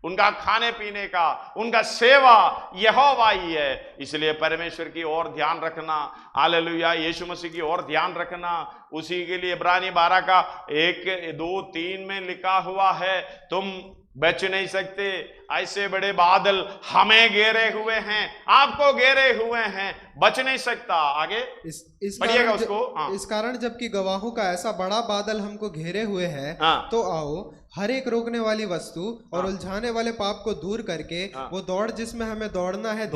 उनका खाने पीने का, उनका सेवा यहोवा ही है। इसलिए परमेश्वर की ओर ध्यान रखना, हालेलुया, यीशु मसीह की ओर ध्यान रखना। उसी के लिए इब्रानी 12 का 1, 2, 3 में लिखा हुआ है, तुम बच नहीं सकते, ऐसे बड़े बादल हमें घेरे हुए हैं, आपको घेरे हुए हैं, बच नहीं सकता। आगे पढ़िएगा उसको। हाँ। इस कारण जबकि गवाहों का ऐसा बड़ा बादल हमको घेरे हुए है, हाँ। तो आओ हर एक रोकने वाली वस्तु और हाँ। उलझाने वाले पाप को दूर करके, हाँ। वो दौड़ जिसमें हमें दौड़ना है,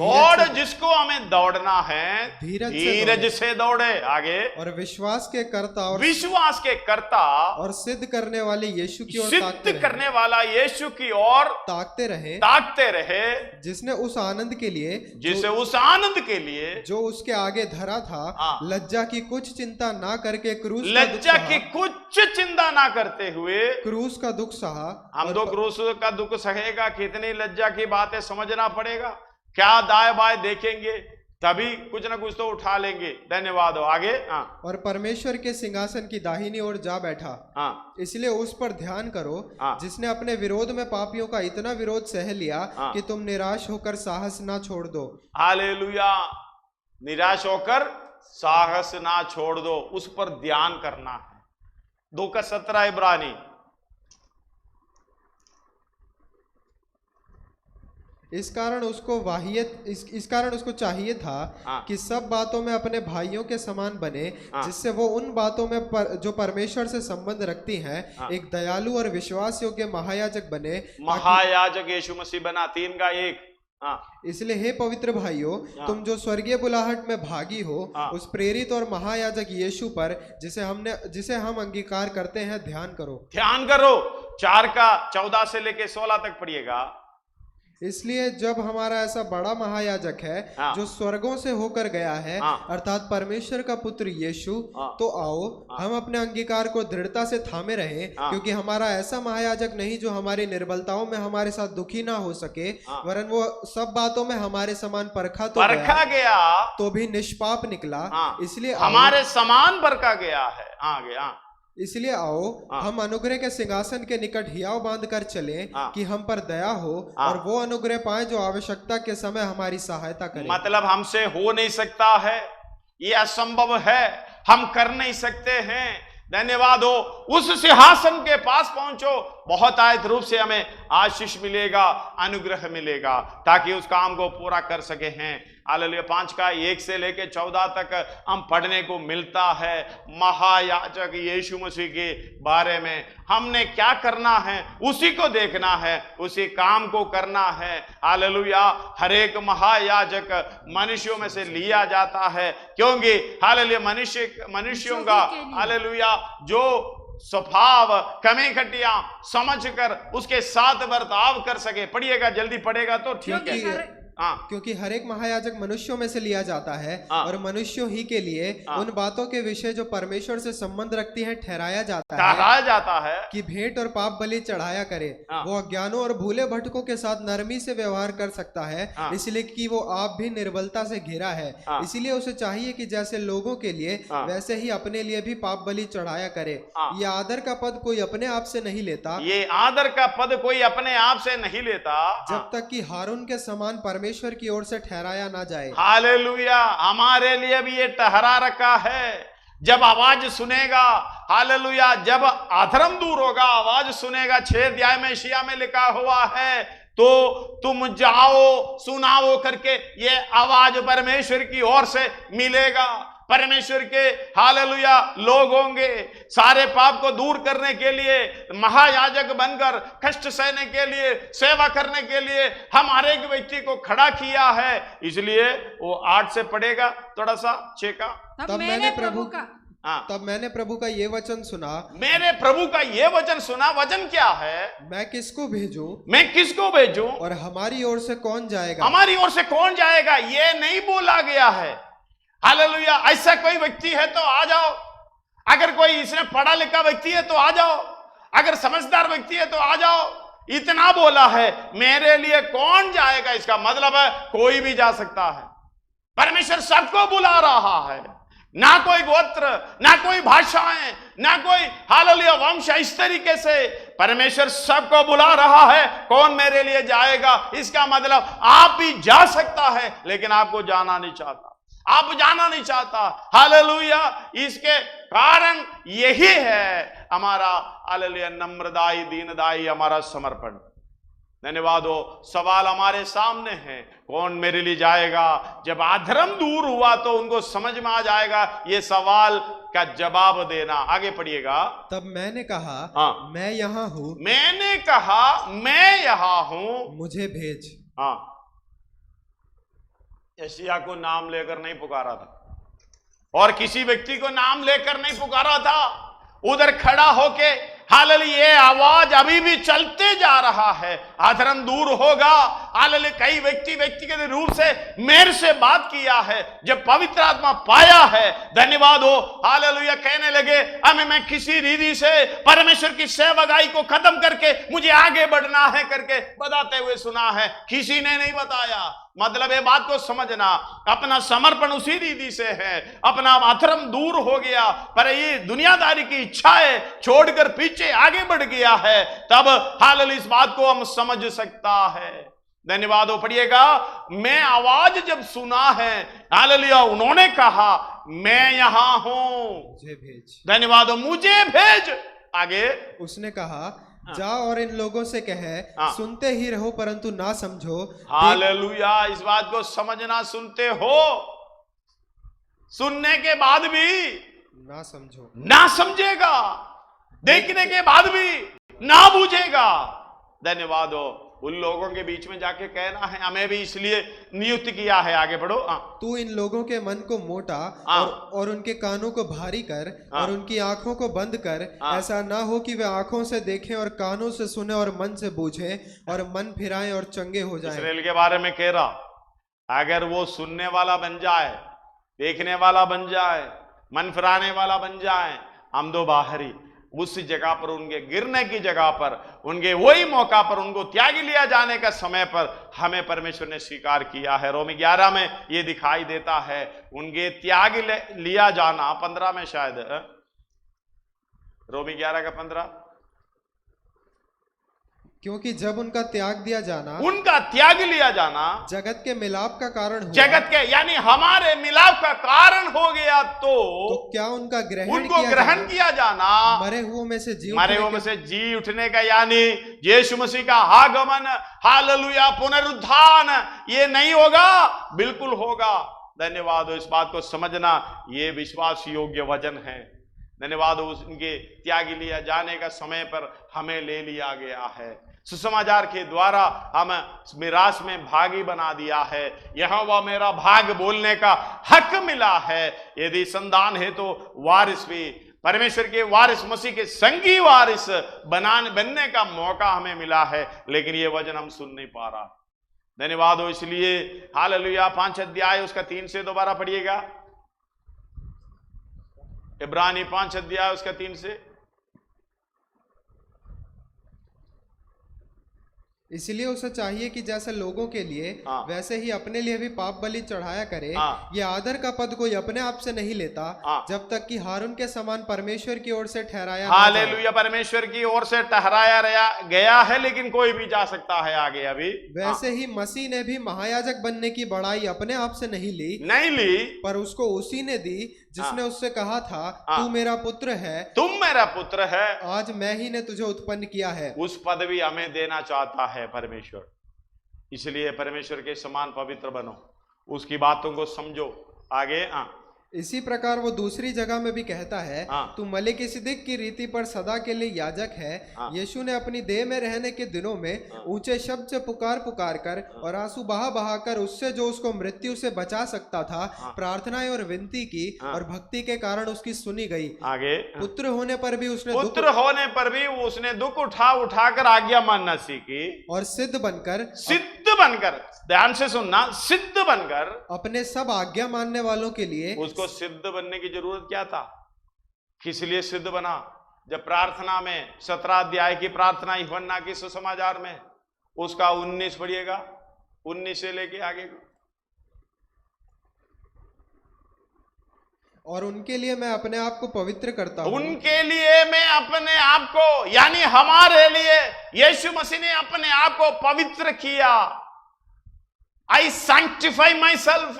जिसको हमें दौड़ना है, धीरज से दौड़े। आगे, और विश्वास के कर्ता और सिद्ध करने वाले यीशु की ओर ताकते रहे, जिसने उस आनंद के लिए जो उसके आगे धरा था, लज्जा की कुछ चिंता ना करके कुछ चिंता ना करते हुए क्रूस का दुख सहा। हम तो क्रूस का दुख सहेगा, कितनी लज्जा की बातें समझना पड़ेगा। क्या दाएं बाएं देखेंगे, तभी कुछ ना कुछ तो उठा लेंगे। धन्यवाद हो। आगे, और परमेश्वर के सिंहासन की दाहिनी ओर जा बैठा। इसलिए उस पर ध्यान करो, जिसने अपने विरोध में पापियों का इतना विरोध सह लिया कि तुम निराश होकर साहस ना छोड़ दो। हालेलुया, निराश होकर साहस ना छोड़ दो, उस पर ध्यान करना है। 2:17 इब्रानी। इस कारण उसको चाहिए था कि सब बातों में अपने भाइयों के समान बने, जिससे वो उन बातों में जो परमेश्वर से संबंध रखती हैं, एक दयालु और विश्वास योग्य महायाजक बने। महायाजक यीशु मसीह बना। 3 का 1। इसलिए हे पवित्र भाइयों, तुम जो स्वर्गीय बुलाहट में भागी हो, उस प्रेरित और महायाजक यीशु पर, जिसे हम अंगीकार करते हैं, ध्यान करो। 4 का 14 से लेके 16 तक पढ़िएगा। इसलिए जब हमारा ऐसा बड़ा महायाजक है जो स्वर्गों से होकर गया है, अर्थात परमेश्वर का पुत्र यीशु, तो आओ हम अपने अंगीकार को दृढ़ता से थामे रहें, क्योंकि हमारा ऐसा महायाजक नहीं जो हमारी निर्बलताओं में हमारे साथ दुखी ना हो सके, वरन वो सब बातों में हमारे समान परखा गया तो भी निष्पाप निकला। इसलिए हमारे समान परखा गया है। आगे, इसलिए आओ हम अनुग्रह के सिंहासन के निकट हियाव बांध कर चलें, कि हम पर दया हो और वो अनुग्रह पाए जो आवश्यकता के समय हमारी सहायता करे। मतलब हमसे हो नहीं सकता है, ये असंभव है, हम कर नहीं सकते हैं। धन्यवाद हो, उस सिंहासन के पास पहुंचो, बहुत आयत रूप से हमें आशीष मिलेगा, अनुग्रह मिलेगा, ताकि उस काम को पूरा कर सके हैं। हालेलुया। 5 का 1 से लेके 14 तक हम पढ़ने को मिलता है महायाजक यीशु मसीह के बारे में। हमने क्या करना है, उसी को देखना है, उसी काम को करना है। हालेलुया। हर एक महायाजक मनुष्यों में से लिया जाता है, क्योंकि हालेलुया मनुष्यों का, हालेलुया, जो स्वभाव कमी खटिया समझकर उसके साथ बर्ताव कर सके। पढ़िएगा, जल्दी पढ़ेगा तो ठीक है। क्योंकि हर एक महायाजक मनुष्यों में से लिया जाता है और मनुष्यों ही के लिए उन बातों के विषय जो परमेश्वर से संबंध रखती हैं ठहराया जाता है कि भेंट और पाप बलि चढ़ाया करे। वो अज्ञानों और भूले भटकों के साथ नरमी से व्यवहार कर सकता है, इसलिए कि वो आप भी निर्बलता से घिरा है। इसीलिए उसे चाहिए कि जैसे लोगों के लिए वैसे ही अपने लिए भी पाप बलि चढ़ाया करे। ये आदर का पद कोई अपने आप से नहीं लेता, ये आदर का पद कोई अपने आप से नहीं लेता, जब तक कि हारून के समान परमेश्वर की ओर से ठहराया ना जाए। हालेलुया। हमारे लिए भी ये ठहरा रखा है। जब आवाज सुनेगा, हालेलुया, जब अधर्म दूर होगा, आवाज सुनेगा। 6 अध्याय में यशायाह में लिखा हुआ है, तो तुम जाओ सुनाओ करके ये आवाज परमेश्वर की ओर से मिलेगा। परमेश्वर के हालेलुया लोग होंगे। सारे पाप को दूर करने के लिए, महायाजक बनकर कष्ट सहने के लिए, सेवा करने के लिए हम हर एक व्यक्ति को खड़ा किया है। इसलिए वो 8 से पढ़ेगा थोड़ा सा 6 का। तब मैंने प्रभु का ये वचन सुना। मेरे प्रभु का ये वचन सुना। वचन क्या है? मैं किसको भेजूं? मैं किसको भेजूं? और हमारी ओर से कौन जाएगा? हमारी ओर से कौन जाएगा ये नहीं बोला गया है। हालेलुया। ऐसा कोई व्यक्ति है तो आ जाओ। अगर कोई इसने पढ़ा लिखा व्यक्ति है तो आ जाओ। अगर समझदार व्यक्ति है तो आ जाओ। इतना बोला है। मेरे लिए कौन जाएगा, इसका मतलब है कोई भी जा सकता है। परमेश्वर सबको बुला रहा है। ना कोई गोत्र, ना कोई भाषाएं, ना कोई हालेलुया वंश। इस तरीके से परमेश्वर सबको बुला रहा है। कौन मेरे लिए जाएगा, इसका मतलब आप भी जा सकता है, लेकिन आपको जाना नहीं चाहता। आप जाना नहीं चाहता। हालेलुया। इसके कारण यही है हमारा हालेलुया नम्रदाई दीनदाई हमारा समर्पण। धन्यवाद हो। सवाल हमारे सामने है, कौन मेरे लिए जाएगा? जब अधर्म दूर हुआ तो उनको समझ में आ जाएगा ये सवाल का जवाब देना। आगे पढ़िएगा। तब मैंने कहा, मैं यहाँ हूँ। मैंने कहा, मैं यहाँ हूँ, मुझे भेज। यशायाह को नाम लेकर नहीं पुकारा था, और किसी व्यक्ति को नाम लेकर नहीं पुकारा था। उधर खड़ा होके हालेलुया ये आवाज अभी भी चलते जा रहा है। अधर्म दूर होगा। हालेलुया कई व्यक्तिगत रूप से मेरे से बात किया है। जब पवित्र आत्मा पाया है, धन्यवाद हो, हालेलुया कहने लगे हमें मैं किसी रीति से परमेश्वर की सेवकाई को खत्म करके मुझे आगे बढ़ना है करके बताते हुए सुना है। किसी ने नहीं बताया। मतलब ये बात को समझना, अपना समर्पण उसी रीति से है। अपना अधर्म दूर हो गया, पर ये दुनियादारी की इच्छाएं छोड़कर पीछे आगे बढ़ गया है। तब हालेलुया इस बात को हम समझ सकता है। धन्यवाद हो। पढ़िएगा। मैं आवाज जब सुना है, हालेलुया उन्होंने कहा मैं यहां हूं, मुझे भेज। धन्यवाद हो, मुझे भेज। आगे उसने कहा, जा और इन लोगों से कहे, सुनते ही रहो परंतु ना समझो। हालेलुया। इस बात को समझना, सुनते हो, सुनने के बाद भी ना समझो, ना समझेगा, देखने के बाद भी ना बूझेगा। धन्यवाद हो। उन लोगों के बीच में जाके कहना है, हमें भी इसलिए नियुक्त किया है। आगे बढ़ो। तू इन लोगों के मन को मोटा और उनके कानों को भारी कर और उनकी आंखों को बंद कर। ऐसा ना हो कि वे आंखों से देखें और कानों से सुने और मन से बूझें और मन फिराएं और चंगे हो जाएं। इस्राएल के बारे में कह रहा, अगर वो सुनने वाला बन जाए, देखने वाला बन जाए, मन फिराने वाला बन जाए, हम दो बाहरी उस जगह पर, उनके गिरने की जगह पर, उनके वही मौका पर, उनको त्याग लिया जाने का समय पर हमें परमेश्वर ने स्वीकार किया है। रोमी 11 में ये दिखाई देता है। उनके त्याग लिया जाना 15 में शायद, रोमी 11 का 15, क्योंकि जब उनका त्याग दिया जाना, उनका त्याग लिया जाना जगत के मिलाप का कारण हुआ, जगत के यानी हमारे मिलाप का कारण हो गया, तो क्या उनका ग्रहण किया जाना, मरे हुओं में से जी उठने का, यानी यीशु मसीह का आगमन, हालेलुया पुनरुत्थान, ये नहीं होगा, बिल्कुल होगा। धन्यवाद हो। इस बात को समझना, ये विश्वास योग्य वचन है। धन्यवाद हो। उनके त्याग लिया जाने का समय पर हमें ले लिया गया है। सुसमाचार के द्वारा हम मिरास में भागी बना दिया है। यहोवा मेरा भाग बोलने का हक मिला है। यदि संतान है तो वारिस भी, परमेश्वर के वारिस, मसीह के संगी वारिस बनने का मौका हमें मिला है, लेकिन ये वचन हम सुन नहीं पा रहा। धन्यवाद हो। इसलिए हालेलुया 5 अध्याय उसका 3 से दोबारा पढ़िएगा। इब्रानी 5 अध्याय उसका 3 से। इसलिए उसे चाहिए कि जैसे लोगों के लिए वैसे ही अपने लिए भी पाप बलि चढ़ाया करे। ये आदर का पद कोई अपने आप से नहीं लेता, जब तक कि हारून के समान परमेश्वर की ओर से ठहराया। हालेलुया, परमेश्वर की ओर से ठहराया गया है, लेकिन कोई भी जा सकता है आगे। अभी वैसे ही मसीह ने भी महायाजक बनने की बड़ाई अपने आप से नहीं ली, पर उसको उसी ने दी जिसने उससे कहा था, तू मेरा पुत्र है, तुम मेरा पुत्र है, आज मैं ही ने तुझे उत्पन्न किया है। उस पदवी हमें देना चाहता है परमेश्वर। इसलिए परमेश्वर के समान पवित्र बनो, उसकी बातों को समझो। आगे इसी प्रकार वो दूसरी जगह में भी कहता है, तू मलिकिसिदक की रीति पर सदा के लिए याजक है। यीशु ने अपनी देह में रहने के दिनों में ऊंचे शब्द से पुकार कर और आंसू बहा कर उससे जो उसको मृत्यु से बचा सकता था प्रार्थनाएं और विनती की, और भक्ति के कारण उसकी सुनी गई। आगे पुत्र होने पर भी उसने दुख उठा कर आज्ञा मानना सीखी, और सिद्ध बनकर ध्यान से सुनना, सिद्ध बनकर अपने सब आज्ञा मानने वालों के लिए। उसको सिद्ध बनने की जरूरत क्या था? किस लिए सिद्ध बना? जब प्रार्थना में 17 अध्याय की प्रार्थना यूहन्ना की सुसमाचार में उसका 19 पढ़िएगा, 19 से लेके आगे। और उनके लिए मैं अपने आप को पवित्र करता हूं। उनके लिए मैं अपने आप को, यानी हमारे लिए यीशु मसीह ने अपने आप को पवित्र किया। आई सैंक्टिफाई माई सेल्फ।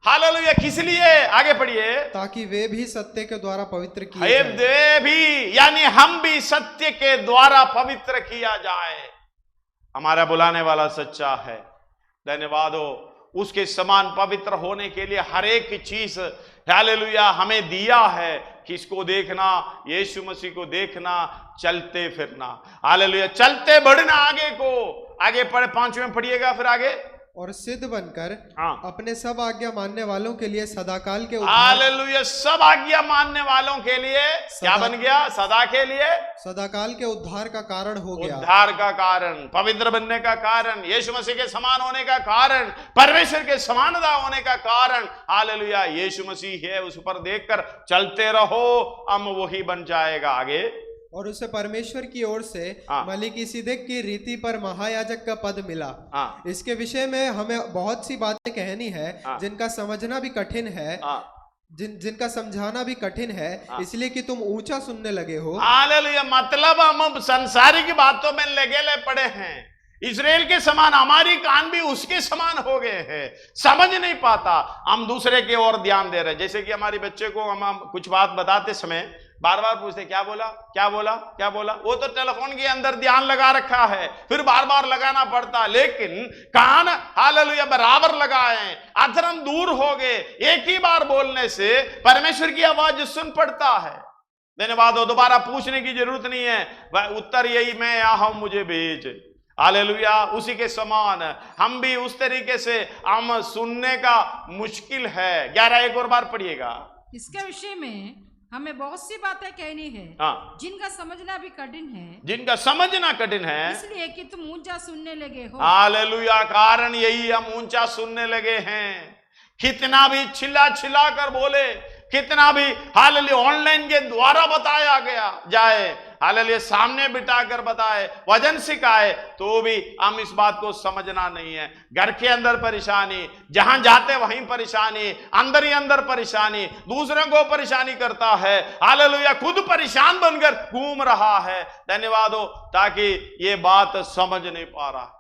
हालेलुया। किस लिए? आगे पढ़िए। ताकि वे भी सत्य के द्वारा पवित्र किए जाए। वे भी, यानी हम भी सत्य के द्वारा पवित्र किया जाए। हमारा बुलाने वाला सच्चा है। धन्यवाद हो। उसके समान पवित्र होने के लिए हर एक चीज हालेलुया हमें दिया है। किसको देखना? यीशु मसीह को देखना, चलते फिरना। हालेलुया, चलते बढ़ना आगे को। आगे पढ़े 5वें पढ़िएगा, फिर आगे। और सिद्ध बनकर अपने सब आज्ञा मानने वालों के लिए सदाकाल के हालेलुया, सब आज्ञा मानने वालों के लिए क्या बन गया? सदा के लिए, सदाकाल के उद्धार का कारण हो गया। उद्धार का कारण, पवित्र बनने का कारण, यीशु मसीह के समान होने का कारण, परमेश्वर के समानता होने का कारण। हालेलुया, यीशु मसीह है, उस पर देखकर चलते रहो, हम वही बन जाएगा। आगे। और उसे परमेश्वर की ओर से मलिकिसिदक की रीति पर महायाजक का पद मिला। इसके विषय में हमें बहुत सी बातें कहनी है, जिनका समझना भी कठिन है, जिनका समझाना भी कठिन है, इसलिए कि तुम ऊंचा सुनने लगे हो। हालेलुया, मतलब हम संसारिक बातों में लगे पड़े हैं। इस्राएल के समान हमारी कान भी उसके समान हो गए हैं, समझ नहीं पाता। हम दूसरे की ओर ध्यान दे रहे हैं। जैसे कि हमारे बच्चे को हम कुछ बात बताते समय बार बार पूछते, क्या बोला क्या बोला क्या बोला। वो तो टेलीफोन के अंदर ध्यान लगा रखा है, फिर बार बार लगाना पड़ता, लेकिन कान हालेलुया बराबर लगाए। अधर्म दूर हो गए। एक ही बार बोलने से परमेश्वर की आवाज सुन पड़ता है। धन्यवाद हो। दोबारा पूछने की जरूरत नहीं है, उत्तर यही, मैं आया हूं, मुझे भेज। हालेलुया, उसी के समान हम भी उस तरीके से हम सुनने का मुश्किल है। 11 एक और बार पढ़िएगा। इसके विषय में हमें बहुत सी बातें कहनी है, जिनका समझना भी कठिन है। जिनका समझना कठिन है, इसलिए कि तुम ऊंचा सुनने लगे हो। हालेलुया, कारण यही, हम ऊंचा सुनने लगे हैं। कितना भी चिल्ला चिल्ला कर बोले, कितना भी हालेलुया ऑनलाइन के द्वारा बताया गया जाए, हालेलुया सामने बिठाकर बताए, वजन सिखाए, तो भी हम इस बात को समझना नहीं है। घर के अंदर परेशानी, जहां जाते वहीं परेशानी, अंदर ही अंदर परेशानी, दूसरों को परेशानी करता है। हालेलुया, खुद परेशान बनकर घूम रहा है। धन्यवाद हो, ताकि ये बात समझ नहीं पा रहा।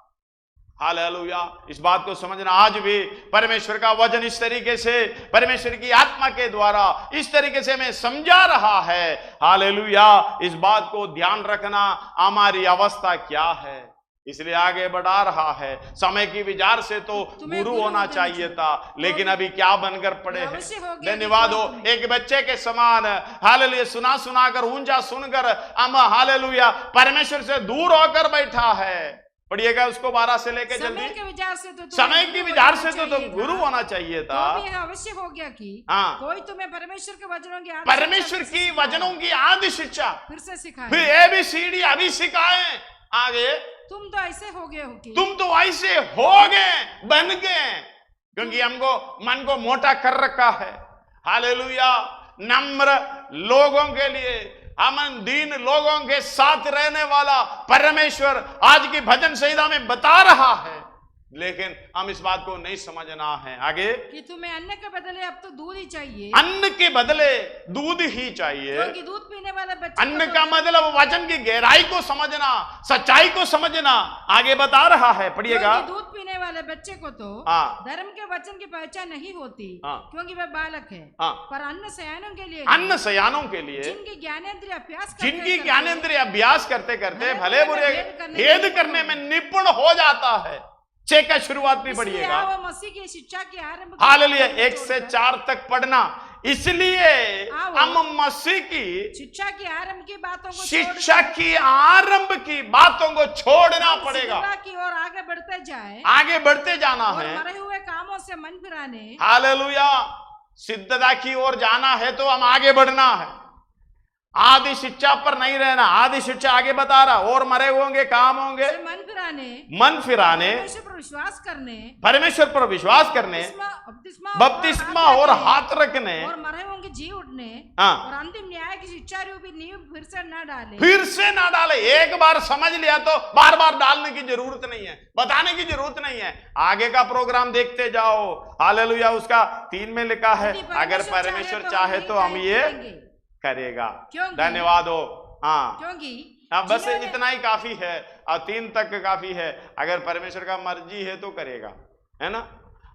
हालेलुया, इस बात को समझना। आज भी परमेश्वर का वचन इस तरीके से, परमेश्वर की आत्मा के द्वारा इस तरीके से हमें समझा रहा है। हालेलुया, इस बात को ध्यान रखना, हमारी अवस्था क्या है, इसलिए आगे बढ़ा रहा है। समय की विचार से तो गुरु होना चाहिए था, लेकिन अभी क्या बनकर पड़े हैं। धन्यवाद हो, एक बच्चे के समान हालेलुया सुना सुना कर, ऊंचा सुनकर हम हालेलुया परमेश्वर से दूर होकर बैठा है। पढ़िएगा उसको 12 से लेकर जल्दी। समय के विचार से तो समय के विचार से तो तुम गुरु होना चाहिए था। तो यह अवश्य हो गया कि कोई तुम्हें परमेश्वर के वचनों की आदि शिक्षा फिर से सिखाए, फिर ABCD अभी सिखाए। आगे तुम तो ऐसे हो गए हो कि तुम तो ऐसे हो गए, बन गए, क्योंकि हमको मन को मोटा कर रखा है। हालेलुया। नम्र लोगों के लिए, अमन दीन लोगों के साथ रहने वाला परमेश्वर आज की भजन संहिता में बता रहा है, लेकिन हम इस बात को नहीं समझना है। आगे कि तुम्हें अन्न के बदले अब तो दूध ही चाहिए, अन्न के बदले दूध ही चाहिए, क्योंकि दूध पीने वाले बच्चे अन्न का मतलब वचन की गहराई को समझना, सच्चाई को समझना आगे बता रहा है। पढ़िएगा, दूध पीने वाले बच्चे को तो धर्म के वचन की पहचान नहीं होती, क्योंकि वह बालक है, पर अन्न सयानों के लिए, अन्न सयानों के लिए, जिनकी ज्ञानेंद्रिय अभ्यास करते करते भले बुरे भेद करने में निपुण हो जाता है। 6 का शुरुआत भी पढ़िएगा, मसीह की शिक्षा की आरंभ, हालेलुया, 1 से 4 तक पढ़ना। इसलिए हम मसीह की शिक्षा की आरंभ की बातों को, शिक्षा की आरंभ की बातों को छोड़ना पड़ेगा, की ओर आगे बढ़ते जाए, आगे बढ़ते जाना है, मरे हुए कामों से मन फिराने, हालेलुया, सिद्धता की ओर जाना है तो हम आगे बढ़ना है, आदि शिक्षा पर नहीं रहना। आदि शिक्षा आगे बता रहा, और मरे होंगे काम होंगे, मन फिराने, परमेश्वर पर विश्वास करने, बपतिस्मा और हाथ रखने, और मरे होंगे जी उठने, और अंतिम न्याय की शिक्षा रूपी नींव फिर से न डाले। एक बार समझ लिया तो बार बार डालने की जरूरत नहीं है, बताने की जरूरत नहीं है। आगे का प्रोग्राम देखते जाओ। हालेलुया। उसका 3 में लिखा है, अगर परमेश्वर चाहे तो हम ये करेगा। धन्यवाद हो। हाँ, क्योंकि अब बस इतना ही काफी है, और 3 तक काफी है। अगर परमेश्वर का मर्जी है तो करेगा, है ना।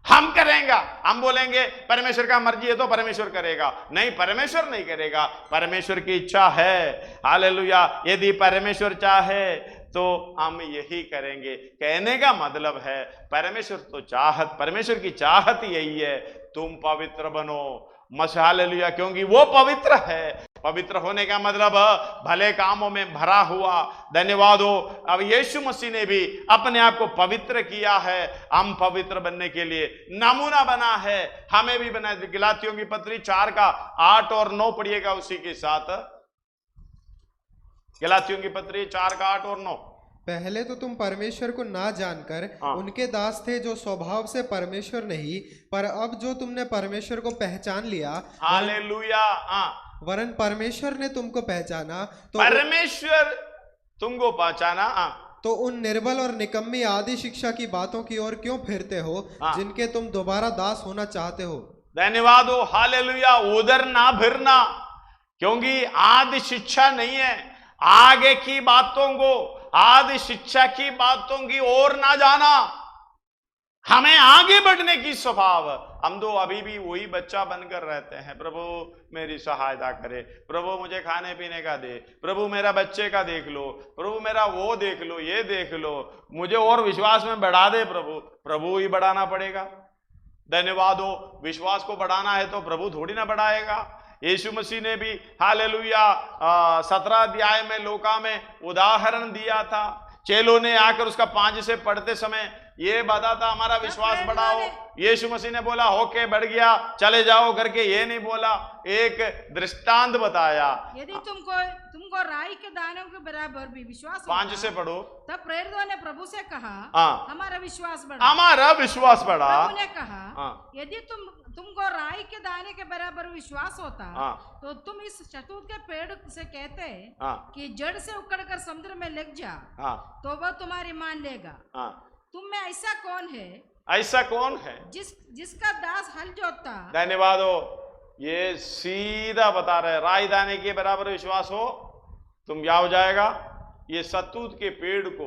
हम करेंगे, हम बोलेंगे परमेश्वर का मर्जी है तो परमेश्वर करेगा, नहीं, परमेश्वर नहीं करेगा, परमेश्वर की इच्छा है। हालेलुया। यदि परमेश्वर चाहे तो हम यही करेंगे। कहने का मतलब है परमेश्वर तो चाहत, परमेश्वर की चाहत यही है, तुम पवित्र बनो। हालेलुया, क्योंकि वो पवित्र है। पवित्र होने का मतलब भले कामों में भरा हुआ। धन्यवाद हो। अब यीशु मसीह ने भी अपने आप को पवित्र किया है, हम पवित्र बनने के लिए नमूना बना है, हमें भी बना। गलातियों की पत्री 4 का 8 और 9 पढ़िएगा उसी के साथ। गलातियों की पत्री 4 का 8 और 9। पहले तो तुम परमेश्वर को ना जानकर उनके दास थे जो स्वभाव से परमेश्वर नहीं, पर अब जो तुमने परमेश्वर को पहचान लिया, हालेलुया, वरन परमेश्वर ने तुमको पहचाना, तो परमेश्वर तुमको पहचाना, तो उन निर्बल और निकम्मी आदि शिक्षा की बातों की ओर क्यों फिरते हो, जिनके तुम दोबारा दास होना चाहते हो। धन्यवाद हो। हालेलुया। उधर ना फिरना, क्योंकि आदि शिक्षा नहीं है, आगे की बातों को, आदि शिक्षा की बातों की ओर ना जाना। हमें आगे बढ़ने की स्वभाव। हम तो अभी भी वही बच्चा बनकर रहते हैं, प्रभु मेरी सहायता करे, प्रभु मुझे खाने पीने का दे, प्रभु मेरा बच्चे का देख लो, प्रभु मेरा वो देख लो, ये देख लो, मुझे और विश्वास में बढ़ा दे प्रभु। प्रभु ही बढ़ाना पड़ेगा। धन्यवाद हो। विश्वास को बढ़ाना है तो प्रभु थोड़ी ना बढ़ाएगा। यीशु मसीह ने भी हालेलुया 17 अध्याय में लूका में उदाहरण दिया था। चेलों ने आकर उसका 5 से पढ़ते समय ये बता था, हमारा विश्वास बढ़ाओ। यीशु मसीह ने बोला होके बढ़ गया, चले जाओ करके ये नहीं बोला, एक दृष्टांत बताया। यदि तुमको राई के दानों के बराबर भी विश्वास 5 से पढ़ो। तब प्रेरितों ने प्रभु से कहा, हमारा विश्वास बढ़ा, हमारा विश्वास बढ़ा। प्रभु ने कहा, यदि तुमको राई के दाने के बराबर विश्वास होता, तो तुम इस शहतूत के पेड़ से कहते कि जड़ से उखड़कर समुद्र में लग जा, तो वह तुम्हारी मान लेगा। तुम में ऐसा कौन है, ऐसा कौन है जिसका दास हल जोतता। धन्यवाद हो। ये सीधा बता रहे, राई दाने के बराबर विश्वास हो तुम क्या हो जाएगा। ये शहतूत के पेड़ को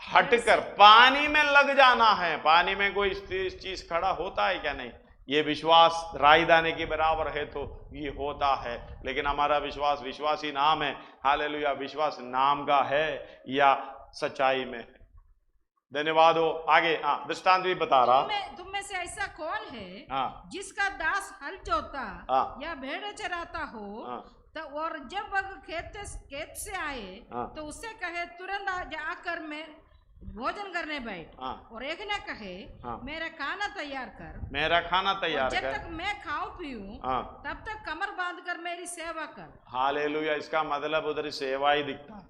हटकर पानी में लग जाना है। पानी में कोई चीज खड़ा होता है क्या? नहीं। ये विश्वास राई दाने के बराबर है तो ये होता है। लेकिन हमारा विश्वास, विश्वास ही नाम है। हालेलुया। विश्वास नाम का है या सच्चाई में है। धन्यवाद हो। आगे दृष्टांत भी बता रहा, तुम में से ऐसा कौन है जिसका दास हल जोता या भेड़ चराता हो, तो और जब वह खेत से आए तो उससे कहे तुरंत आकर भोजन करने बैठ। और एक ने कहे मेरा खाना तैयार कर, मेरा खाना तैयार कर, जब तक मैं खाऊं पीऊं तब तक कमर बांध कर मेरी सेवा कर। हालेलुया। इसका मतलब उधर सेवा ही दिखता,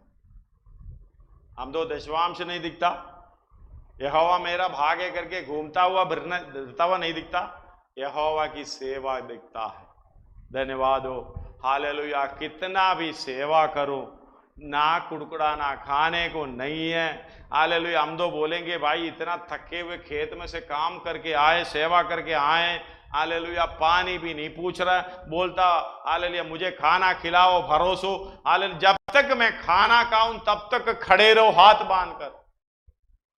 हम तो दशवांश नहीं दिखता। यहोवा मेरा भागे करके घूमता हुआ फिरता हुआ नहीं दिखता, यहोवा की सेवा दिखता है। धन्यवाद हो, हालेलुया। कितना भी सेवा करो, ना कुड़कुड़ाना खाने को नहीं है। हालेलुया। हम तो बोलेंगे भाई इतना थके हुए खेत में से काम करके आए, सेवा करके आए, हालेलुया, पानी भी नहीं पूछ रहा, बोलता हालेलुया मुझे खाना खिलाओ, भरोसो। हालेलुया, जब तक मैं खाना खाऊं तब तक खड़े रहो हाथ बांधकर।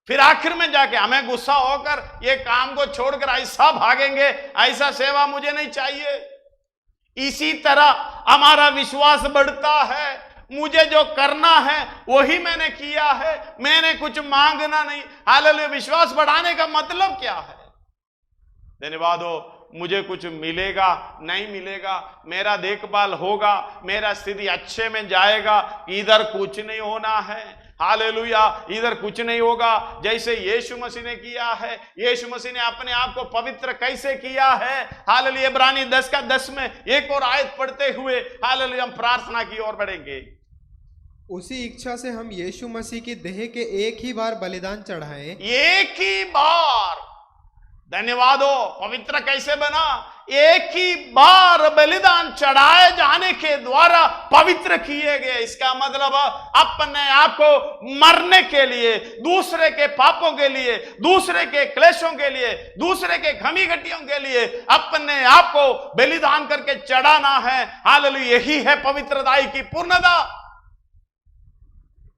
फिर आखिर में जाके हमें गुस्सा होकर ये काम को छोड़कर ऐसा भागेंगे, ऐसा सेवा मुझे नहीं चाहिए। इसी तरह हमारा विश्वास बढ़ता है, मुझे जो करना है वही मैंने किया है, मैंने कुछ मांगना नहीं। हालेलुया। विश्वास बढ़ाने का मतलब क्या है? धन्यवाद हो, मुझे कुछ मिलेगा नहीं मिलेगा, मेरा देखभाल होगा, मेरा स्थिति अच्छे में जाएगा, इधर कुछ नहीं होना है। हालेलुया। इधर कुछ नहीं होगा। जैसे यीशु मसीह ने किया है, यीशु मसीह ने अपने आप को पवित्र कैसे किया है। हालेलुया। इब्रानी 10:10 में एक और आयत पढ़ते हुए हालेलुया हम प्रार्थना की ओर बढ़ेंगे। उसी इच्छा से हम यीशु मसीह की देह के एक ही बार बलिदान चढ़ाएं, एक ही बार। धन्यवाद हो। पवित्र कैसे बना? एक ही बार बलिदान चढ़ाए जाने के द्वारा पवित्र किए गए। इसका मतलब अपने आप को मरने के लिए, दूसरे के पापों के लिए, दूसरे के क्लेशों के लिए, दूसरे के घमी घटियों के लिए अपने आप को बलिदान करके चढ़ाना है। हालेलुया। यही है पवित्रताई की पूर्णता।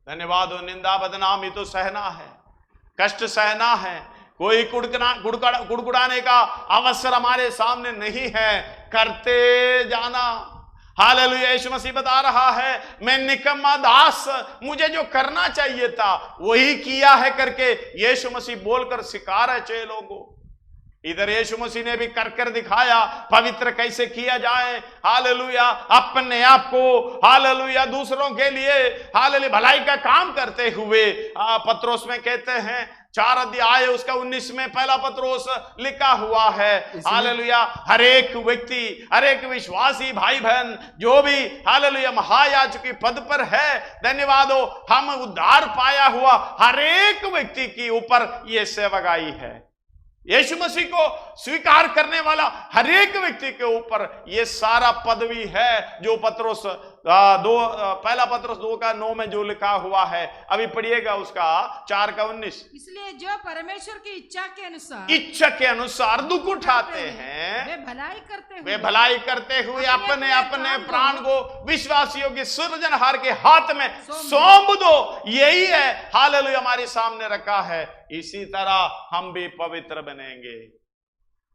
धन्यवाद हो। निंदा बदनामी तो सहना है, कष्ट सहना है, कोई कुड़कुड़ाने का अवसर हमारे सामने नहीं है, करते जाना। हालेलुया। यीशु मसीह बता रहा है मैं निकम्मा दास, मुझे जो करना चाहिए था वही किया है करके यीशु मसीह बोलकर सिखा रहे चेलों को। इधर यीशु मसीह ने भी कर कर दिखाया पवित्र कैसे किया जाए। हालेलुया। अपने आप को हालेलुया दूसरों के लिए हालेलुया भलाई का काम करते हुए पत्रोस में कहते हैं 4 अध्याय उसका 19 में पहला पत्रोस लिखा हुआ है। हालेलुया। हर एक व्यक्ति, हर एक विश्वासी भाई बहन जो भी हालेलुया महायाजक के पद पर है, धन्यवाद हो, हम उद्धार पाया हुआ हर एक व्यक्ति के ऊपर यह सेवकाई है। यीशु मसीह को स्वीकार करने वाला हर एक व्यक्ति के ऊपर यह सारा पदवी है जो पत्रोस पहला पत्रोस 2:9 में जो लिखा हुआ है। अभी पढ़िएगा उसका 4:19। इसलिए जो परमेश्वर की इच्छा के अनुसार दुख उठाते हैं, वे भलाई करते हुए अपने अपने प्राण को विश्वासियों के सृजनहार के हाथ में सौंप दो। यही है हालेलुया हमारे सामने रखा है। इसी तरह हम भी पवित्र बनेंगे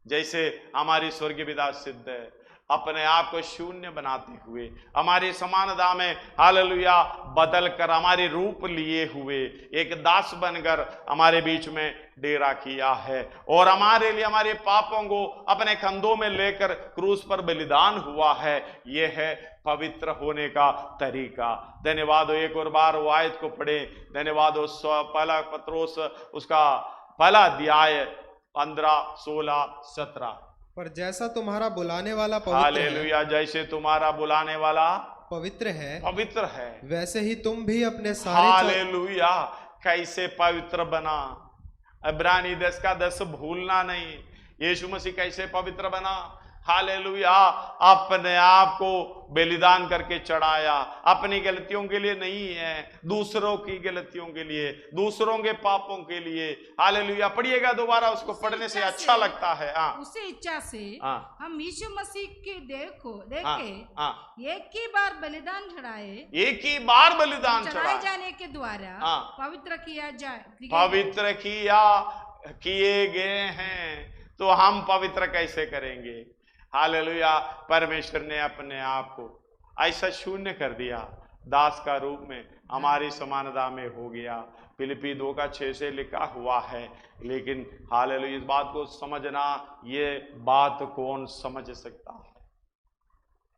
जैसे हमारी स्वर्गीय पिता सिद्ध है, अपने आप को शून्य बनाते हुए हमारी समानता में हालेलुया बदल कर हमारे रूप लिए हुए एक दास बनकर हमारे बीच में डेरा किया है और हमारे लिए हमारे पापों को अपने कंधों में लेकर क्रूस पर बलिदान हुआ है। यह है पवित्र होने का तरीका। धन्यवाद हो। एक और बार वो आयत को पढ़े। धन्यवाद हो। पहला पत्रोस उसका पहला अध्याय 15, 16, 17। पर जैसा तुम्हारा बुलाने वाला पवित्र हालेलुया, जैसे तुम्हारा बुलाने वाला पवित्र है वैसे ही तुम भी अपने सारे हालेलुया कैसे पवित्र बना। इब्रानी 10:10 भूलना नहीं। यीशु मसीह कैसे पवित्र बना। हालेलुया अपने आप को बलिदान करके चढ़ाया, अपनी गलतियों के लिए नहीं है, दूसरों की गलतियों के लिए, दूसरों के पापों के लिए। हालेलुया पढ़िएगा दोबारा, उसको पढ़ने से अच्छा लगता है। उसी इच्छा से हम यीशु मसीह की देखे एक ही बार बलिदान चढ़ाए, एक ही बार बलिदान चढ़ाए जाने के द्वारा पवित्र किया जाए, पवित्र किए गए हैं। तो हम पवित्र कैसे करेंगे? हालेलुया परमेश्वर ने अपने आप को ऐसा शून्य कर दिया, दास का रूप में हमारी समानता में हो गया। फिलिप्पी 2:6 से लिखा हुआ है। लेकिन हालेलुया इस बात को समझना, ये बात कौन समझ सकता है?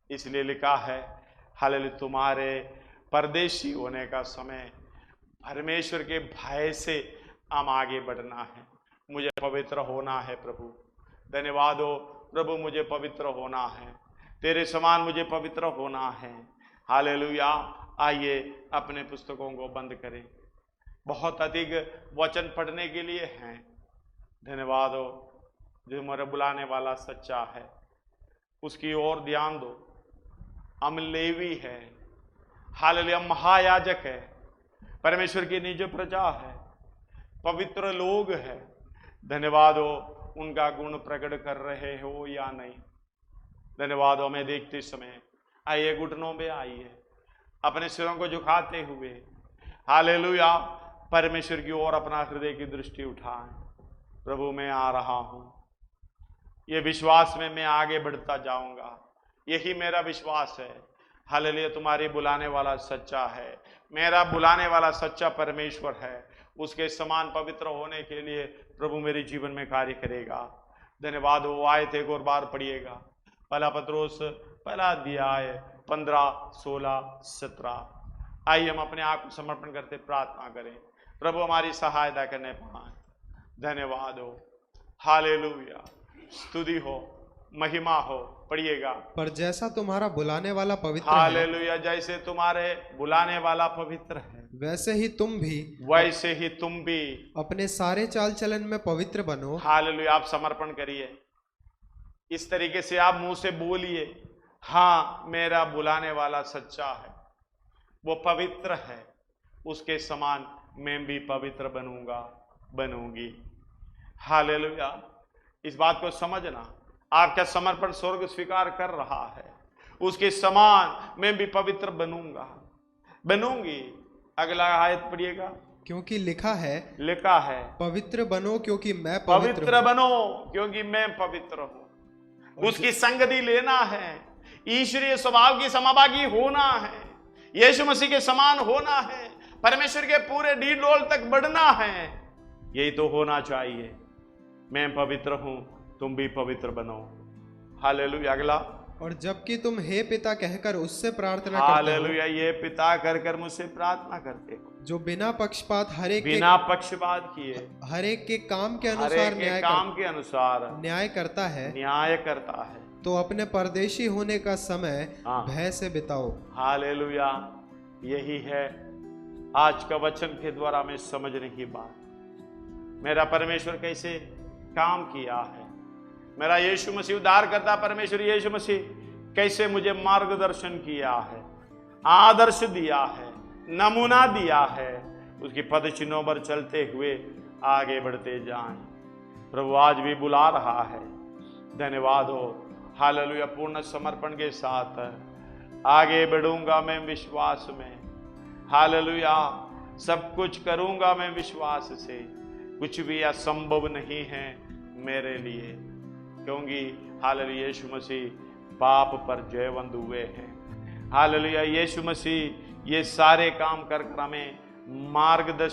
इसलिए लिखा है हालेलुया तुम्हारे परदेशी होने का समय परमेश्वर के भय से हम आगे बढ़ना है। मुझे पवित्र होना है प्रभु। धन्यवाद हो प्रभु, मुझे पवित्र होना है, तेरे समान मुझे पवित्र होना है। हालेलुया। आइए अपने पुस्तकों को बंद करें। बहुत अधिक वचन पढ़ने के लिए हैं। धन्यवाद हो, जो हमारा बुलाने वाला सच्चा है उसकी ओर ध्यान दो। हम लेवी है, हालेलुया, महायाजक है, परमेश्वर की निज प्रजा है, पवित्र लोग है। धन्यवाद हो, उनका गुण प्रकट कर रहे हो या नहीं। धन्यवाद हो, हमें देखते समय आइए घुटनों में आइए, अपने सिरों को झुकाते हुए हालेलुया परमेश्वर की ओर अपना हृदय की दृष्टि उठाएं। प्रभु मैं आ रहा हूं, ये विश्वास में मैं आगे बढ़ता जाऊंगा। यही मेरा विश्वास है। हालेलुया, तुम्हारी बुलाने वाला सच्चा है, मेरा बुलाने वाला सच्चा परमेश्वर है। उसके समान पवित्र होने के लिए प्रभु मेरे जीवन में कार्य करेगा। धन्यवाद हो। आयत एक और बार पढ़िएगा, पहला पत्रोस पहला अध्याय 15, 16, 17। आइए हम अपने आप को समर्पण करते प्रार्थना करें, प्रभु हमारी सहायता करने पाए। धन्यवाद हो, हालेलुया, स्तुति हो, महिमा हो। पढ़िएगा, पर जैसा तुम्हारा बुलाने वाला पवित्र हालेलुया, जैसे तुम्हारे बुलाने वाला पवित्र है वैसे ही तुम भी अपने सारे चाल चलन में पवित्र बनो। हालेलुया। आप समर्पण करिए, इस तरीके से आप मुंह से बोलिए, हाँ मेरा बुलाने वाला सच्चा है, वो पवित्र है, उसके समान मैं भी पवित्र बनूंगा, बनूंगी। हालेलुया। इस बात को समझना, आपका समर्पण स्वर्ग स्वीकार कर रहा है, उसके समान मैं भी पवित्र बनूंगा, बनूंगी। अगला आयत पढ़िएगा, क्योंकि लिखा है पवित्र बनो क्योंकि मैं पवित्र बनो क्योंकि मैं पवित्र हूं। उसकी संगति लेना है, ईश्वरीय स्वभाव की समभागी होना है, यीशु मसीह के समान होना है, परमेश्वर के पूरे डीडोल तक बढ़ना है। यही तो होना चाहिए। मैं पवित्र हूं, तुम भी पवित्र बनो। हालेलुया। अगला, और जबकि तुम हे पिता कहकर उससे प्रार्थना करते हो, हालेलुया, ये पिता कर मुझसे प्रार्थना करते हो, जो बिना पक्षपात बिना पक्षपात किए हर एक के काम के अनुसार न्याय करता है, तो अपने परदेशी होने का समय भय से बिताओ। हालेलुया। यही है आज का वचन के द्वारा मैं समझने की बात। मेरा परमेश्वर कैसे काम किया है, मेरा यीशु मसीह उद्धार करता परमेश्वर यीशु मसीह कैसे मुझे मार्गदर्शन किया है, आदर्श दिया है, नमूना दिया है, उसकी पद चिन्हों पर चलते हुए आगे बढ़ते जाएं। प्रभु आज भी बुला रहा है। धन्यवाद हो। हालेलुया। पूर्ण समर्पण के साथ आगे बढ़ूंगा मैं विश्वास में। हालेलुया। सब कुछ करूंगा मैं विश्वास से। कुछ भी असंभव नहीं है मेरे लिए, क्योंकि हालेलुया यीशु मसीह पाप पर जयवंत हुए हैं। हालेलुया। यीशु मसीह ये सारे काम कर हमें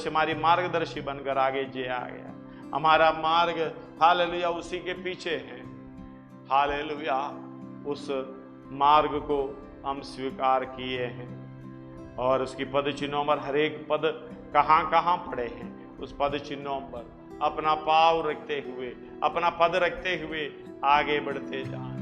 हमारी मार्गदर्शी बनकर आगे जे आ गया। हमारा मार्ग हालेलुया उसी के पीछे है। हालेलुया। उस मार्ग को हम स्वीकार किए हैं और उसकी पद चिन्हों पर हर एक पद कहाँ कहाँ पड़े हैं, उस पद चिन्हों पर अपना पाँव रखते हुए, अपना पद रखते हुए आगे बढ़ते जाएं।